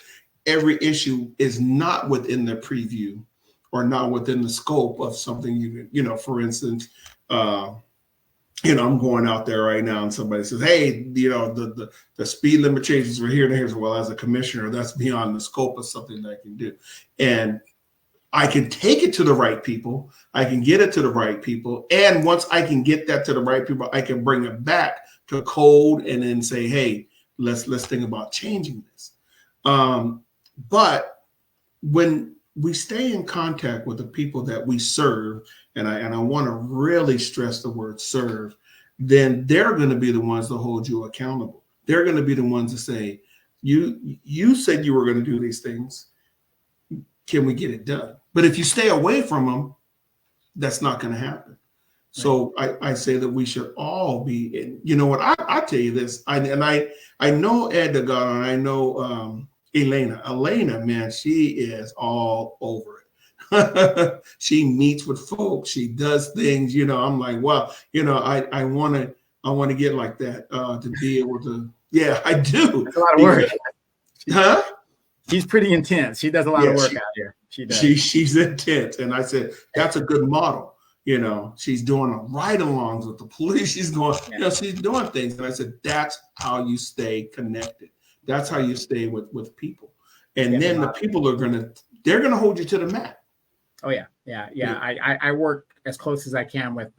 every issue is not within the preview or not within the scope of something for instance, I'm going out there right now and somebody says, hey, the speed limit changes were here and here. Well, as a commissioner, that's beyond the scope of something that I can do. And I can take it to the right people. I can get it to the right people. And once I can get that to the right people, I can bring it back to code and then say, hey, let's think about changing this. But when we stay in contact with the people that we serve, and I want to really stress the word serve, then they're going to be the ones to hold you accountable. They're going to be the ones to say, you said you were going to do these things. Can we get it done? But if you stay away from them, that's not going to happen. Right. So I say that we should all be, and you know what, I tell you this, I know Ed Delgado, and I know Elena. Elena, man, she is all over it. She meets with folks. She does things. I'm like, wow. I want to get like that to be able to. Yeah, I do. That's a lot of work. Huh? She's pretty intense. She does a lot of work out here. She does. She's intense, and I said that's a good model. She's doing ride-alongs with the police. She's going. She's doing things, and I said that's how you stay connected. That's how you stay with people. And then the people they're gonna hold you to the mat. Oh yeah. I work as close as I can with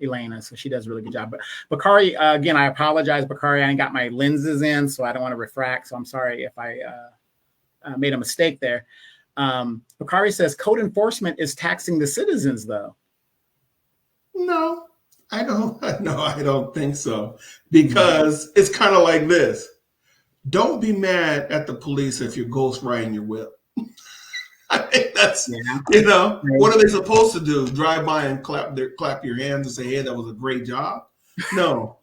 Elena, so she does a really good job. But Bakari, again, I apologize, Bakari. I ain't got my lenses in, so I don't want to refract. So I'm sorry if I made a mistake there. Bakari says code enforcement is taxing the citizens, though. No, I don't. No, I don't think so. Because it's kind of like this. Don't be mad at the police if you're ghost riding your whip. I think that's, what are they supposed to do? Drive by and clap your hands and say, hey, that was a great job? No.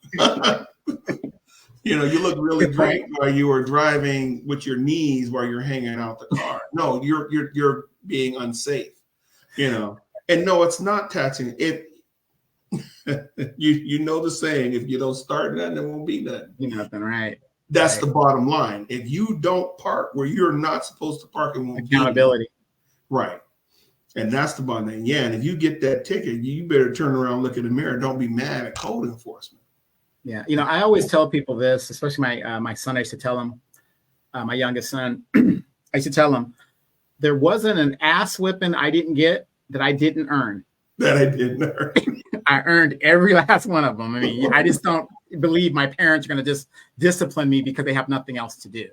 You look really great while you were driving with your knees while you're hanging out the car. No, you're being unsafe, And no, it's not taxing. You know the saying, if you don't start nothing, there won't be nothing. Nothing, right? That's the bottom line. If you don't park where you're not supposed to park, it won't be accountability. Right. And that's the bottom line. Yeah. And if you get that ticket, you better turn around, look in the mirror. Don't be mad at code enforcement. Yeah. I always tell people this, especially my son. I used to tell him, my youngest son, I used to tell him, there wasn't an ass whipping I didn't get that I didn't earn. That I didn't earn. I earned every last one of them. I mean, I just don't believe my parents are going to just discipline me because they have nothing else to do.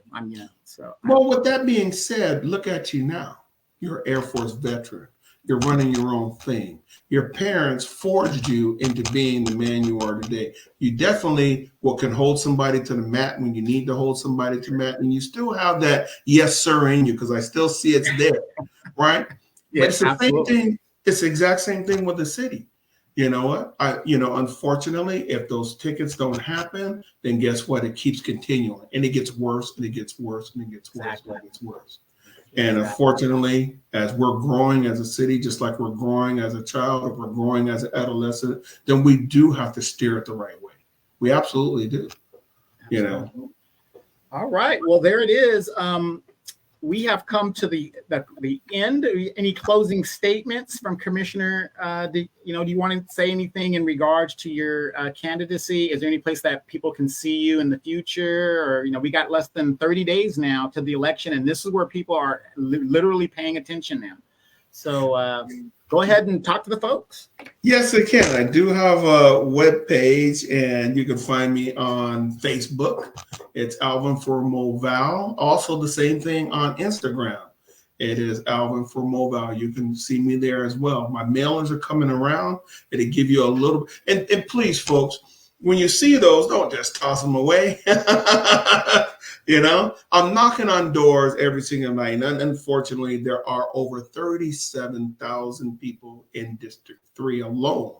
Well, with that being said, look at you now. You're an Air Force veteran. You're running your own thing. Your parents forged you into being the man you are today. You definitely can hold somebody to the mat when you need to hold somebody to the mat, and you still have that yes sir in you because I still see it's there, right? Yeah, but it's the same thing. It's the exact same thing with the city. You know what? Unfortunately, if those tickets don't happen, then guess what? It keeps continuing, and it gets worse, and it gets worse, and it gets worse, and it gets worse. And unfortunately, as we're growing as a city, just like we're growing as a child, or we're growing as an adolescent, then we do have to steer it the right way. We absolutely do. Absolutely. All right. Well, there it is. We have come to the end. Any closing statements from Commissioner? Do you want to say anything in regards to your candidacy? Is there any place that people can see you in the future? Or, we got less than 30 days now to the election, and this is where people are literally paying attention now. So go ahead and talk to the folks. Yes, I can. I do have a web page, and you can find me on Facebook. It's Alvin for MoVal. Also, the same thing on Instagram. It is Alvin for MoVal. You can see me there as well. My mailers are coming around. It'll give you a little. And please, folks, when you see those, don't just toss them away. I'm knocking on doors every single night. And unfortunately, there are over 37,000 people in District 3 alone.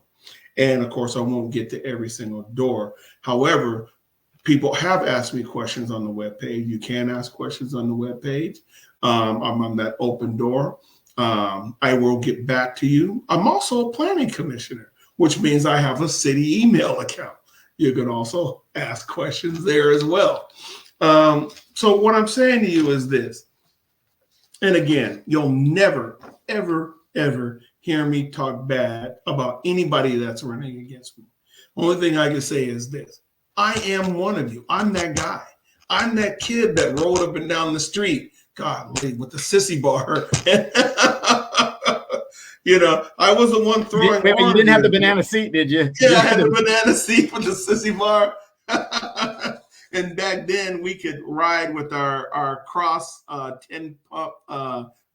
And of course, I won't get to every single door. However, people have asked me questions on the webpage. You can ask questions on the webpage. I'm on that open door. I will get back to you. I'm also a planning commissioner, which means I have a city email account. You can also ask questions there as well. So what I'm saying to you is this, and again, you'll never, ever, ever hear me talk bad about anybody that's running against me. Only thing I can say is this: I am one of you. I'm that guy. I'm that kid that rolled up and down the street, golly, with the sissy bar. You know, I was the one throwing. Wait, you didn't have the banana seat, did you? Yeah, I had the banana seat with the sissy bar. And back then, we could ride with our cross 10 pump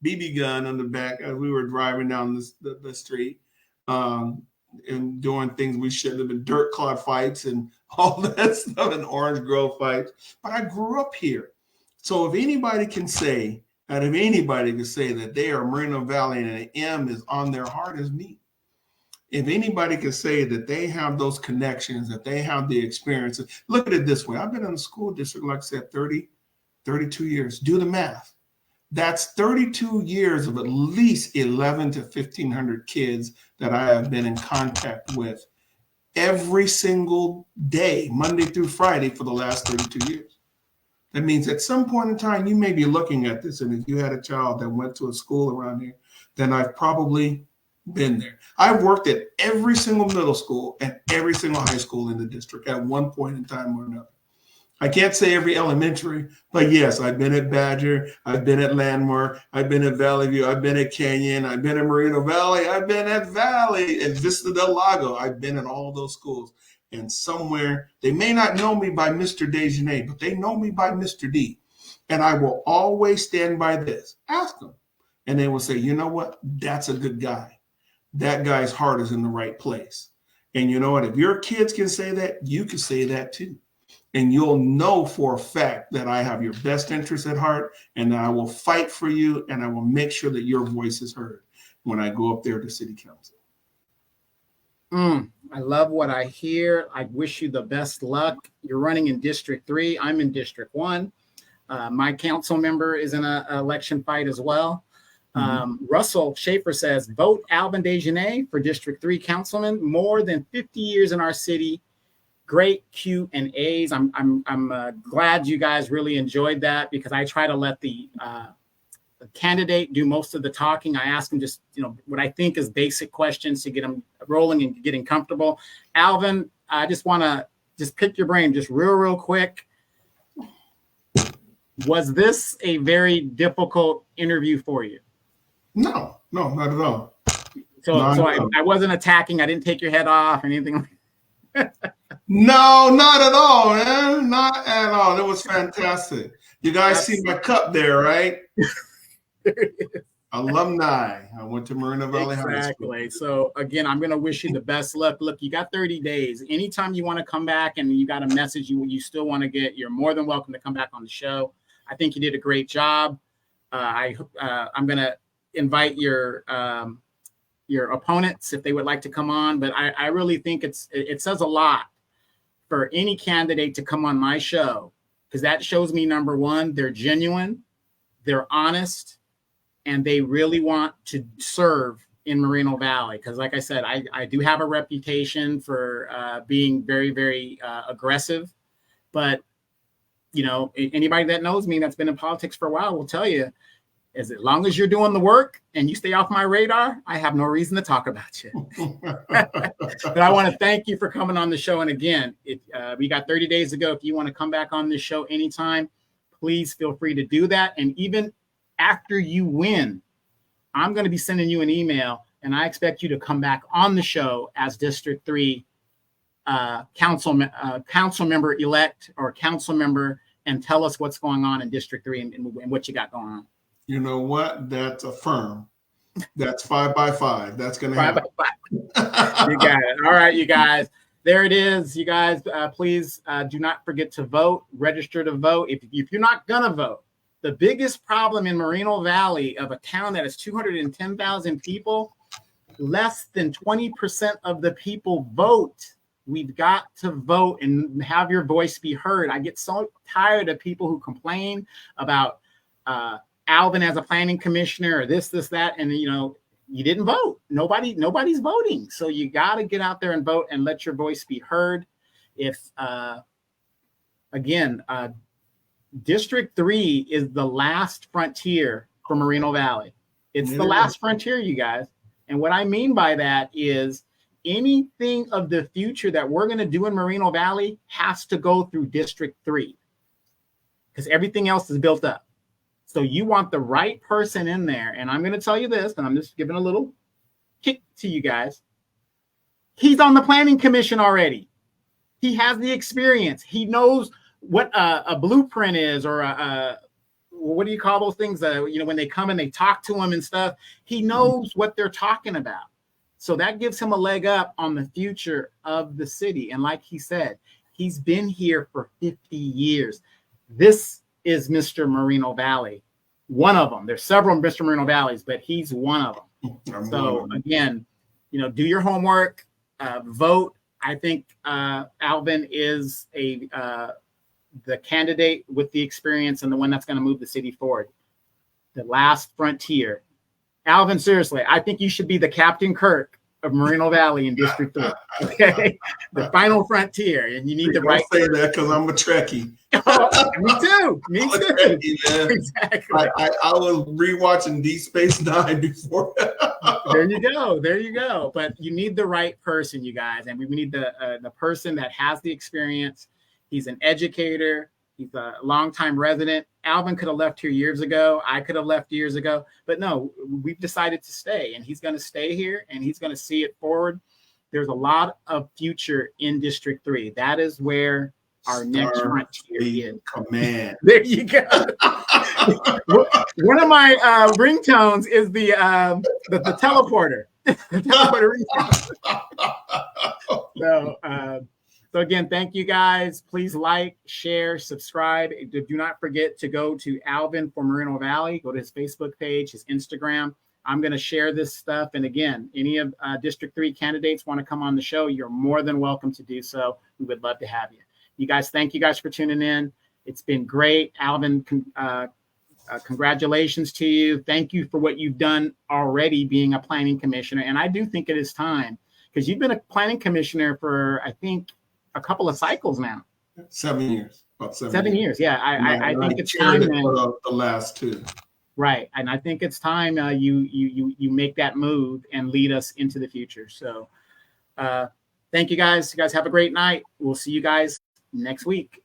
BB gun on the back as we were driving down the street, and doing things we shouldn't have been, dirt clod fights and all that stuff, and Orange Grove fights. But I grew up here. So if anybody can say, and if anybody can say that they are Moreno Valley and an M is on their heart, is me. If anybody can say that they have those connections, that they have the experiences, look at it this way. I've been in the school district, like I said, 32 years. Do the math. That's 32 years of at least 11 to 1,500 kids that I have been in contact with every single day, Monday through Friday, for the last 32 years. That means at some point in time, you may be looking at this, and if you had a child that went to a school around here, then I've probably been there. I've worked at every single middle school and every single high school in the district at one point in time or another. I can't say every elementary, but yes, I've been at Badger, I've been at Landmark, I've been at Valley View, I've been at Canyon, I've been at Moreno Valley, I've been at Valley and Vista del Lago. I've been in all those schools. And somewhere, they may not know me by Mr. Dejanay, but they know me by Mr. D. And I will always stand by this. Ask them. And they will say, you know what? That's a good guy. That guy's heart is in the right place. And you know what? If your kids can say that, you can say that too. And you'll know for a fact that I have your best interest at heart, and that I will fight for you, and I will make sure that your voice is heard when I go up there to city council. I love what I hear. I wish you the best luck. You're running in District 3. I'm in District 1. My council member is in an election fight as well. Russell Schaefer says, vote Alvin Dejanay for District 3 councilman. More than 50 years in our city. Great Q and A's. I'm glad you guys really enjoyed that, because I try to let the candidate do most of the talking. I ask him just, what I think is basic questions to get him rolling and getting comfortable. Alvin, I just want to just pick your brain just real quick. Was this a very difficult interview for you? No, not at all. So I wasn't attacking. I didn't take your head off or anything like that. No, not at all, man. Not at all. It was fantastic. You guys see my cup there, right? There it is. Alumni. I went to Moreno Valley High School. Exactly. So again, I'm going to wish you the best luck. Look, you got 30 days. Anytime you want to come back and you got a message you still want to get, you're more than welcome to come back on the show. I think you did a great job. I'm going to invite your opponents if they would like to come on, but I really think it says a lot for any candidate to come on my show, because that shows me, number one, they're genuine, they're honest, and they really want to serve in Moreno Valley. Because like I said, I do have a reputation for being very, very aggressive, but anybody that knows me that's been in politics for a while will tell you, as long as you're doing the work and you stay off my radar, I have no reason to talk about you. But I want to thank you for coming on the show. And again, we got 30 days to go. If you want to come back on this show anytime, please feel free to do that. And even after you win, I'm going to be sending you an email, and I expect you to come back on the show as District 3 council member elect or council member, and tell us what's going on in District 3 and what you got going on. You know what? That's a firm. That's 5 by 5. That's going to happen. 5 by 5. You got it. All right, you guys. There it is. You guys, please do not forget to vote. Register to vote. If you're not going to vote, the biggest problem in Moreno Valley, of a town that has 210,000 people, less than 20% of the people vote. We've got to vote and have your voice be heard. I get so tired of people who complain about Alvin as a planning commissioner or this, that, and you didn't vote. Nobody's voting. So you got to get out there and vote and let your voice be heard. If again, District 3 is the last frontier for Moreno Valley. It's the last frontier, you guys. And what I mean by that is anything of the future that we're going to do in Moreno Valley has to go through District 3 because everything else is built up. So you want the right person in there. And I'm going to tell you this, and I'm just giving a little kick to you guys. He's on the planning commission already. He has the experience. He knows what a blueprint is, or what do you call those things? When they come and they talk to him and stuff, he knows what they're talking about. So that gives him a leg up on the future of the city. And like he said, he's been here for 50 years. This is Mr. Moreno Valley, one of them. There's several Mr. Moreno Valleys, but he's one of them. So again, do your homework, vote. I think Alvin is the candidate with the experience and the one that's going to move the city forward. The last frontier. Alvin, seriously, I think you should be the Captain Kirk of Moreno Valley in District 3. Okay, the final frontier, and you need to write. Say that because I'm a Trekkie. Oh, me too. Trekkie, exactly. I was rewatching Deep Space Nine before. There you go. But you need the right person, you guys, and we need the person that has the experience. He's an educator. He's a longtime resident. Alvin could have left here years ago. I could have left years ago. But no, we've decided to stay, and he's going to stay here, and he's going to see it forward. There's a lot of future in District 3. That is where our next frontier is. Command. There you go. One of my ringtones is the teleporter. The teleporter ringtone. So again, thank you guys. Please like, share, subscribe. Do not forget to go to Alvin for Moreno Valley. Go to his Facebook page, his Instagram. I'm going to share this stuff. And again, any of District 3 candidates want to come on the show, you're more than welcome to do so. We would love to have you. You guys, thank you guys for tuning in. It's been great. Alvin, congratulations to you. Thank you for what you've done already being a planning commissioner. And I do think it is time, because you've been a planning commissioner for, I think, a couple of cycles now. 7 years. About 7 years. Yeah, I think it's time. The last 2. Right, and I think it's time you make that move and lead us into the future. So, thank you guys. You guys have a great night. We'll see you guys next week.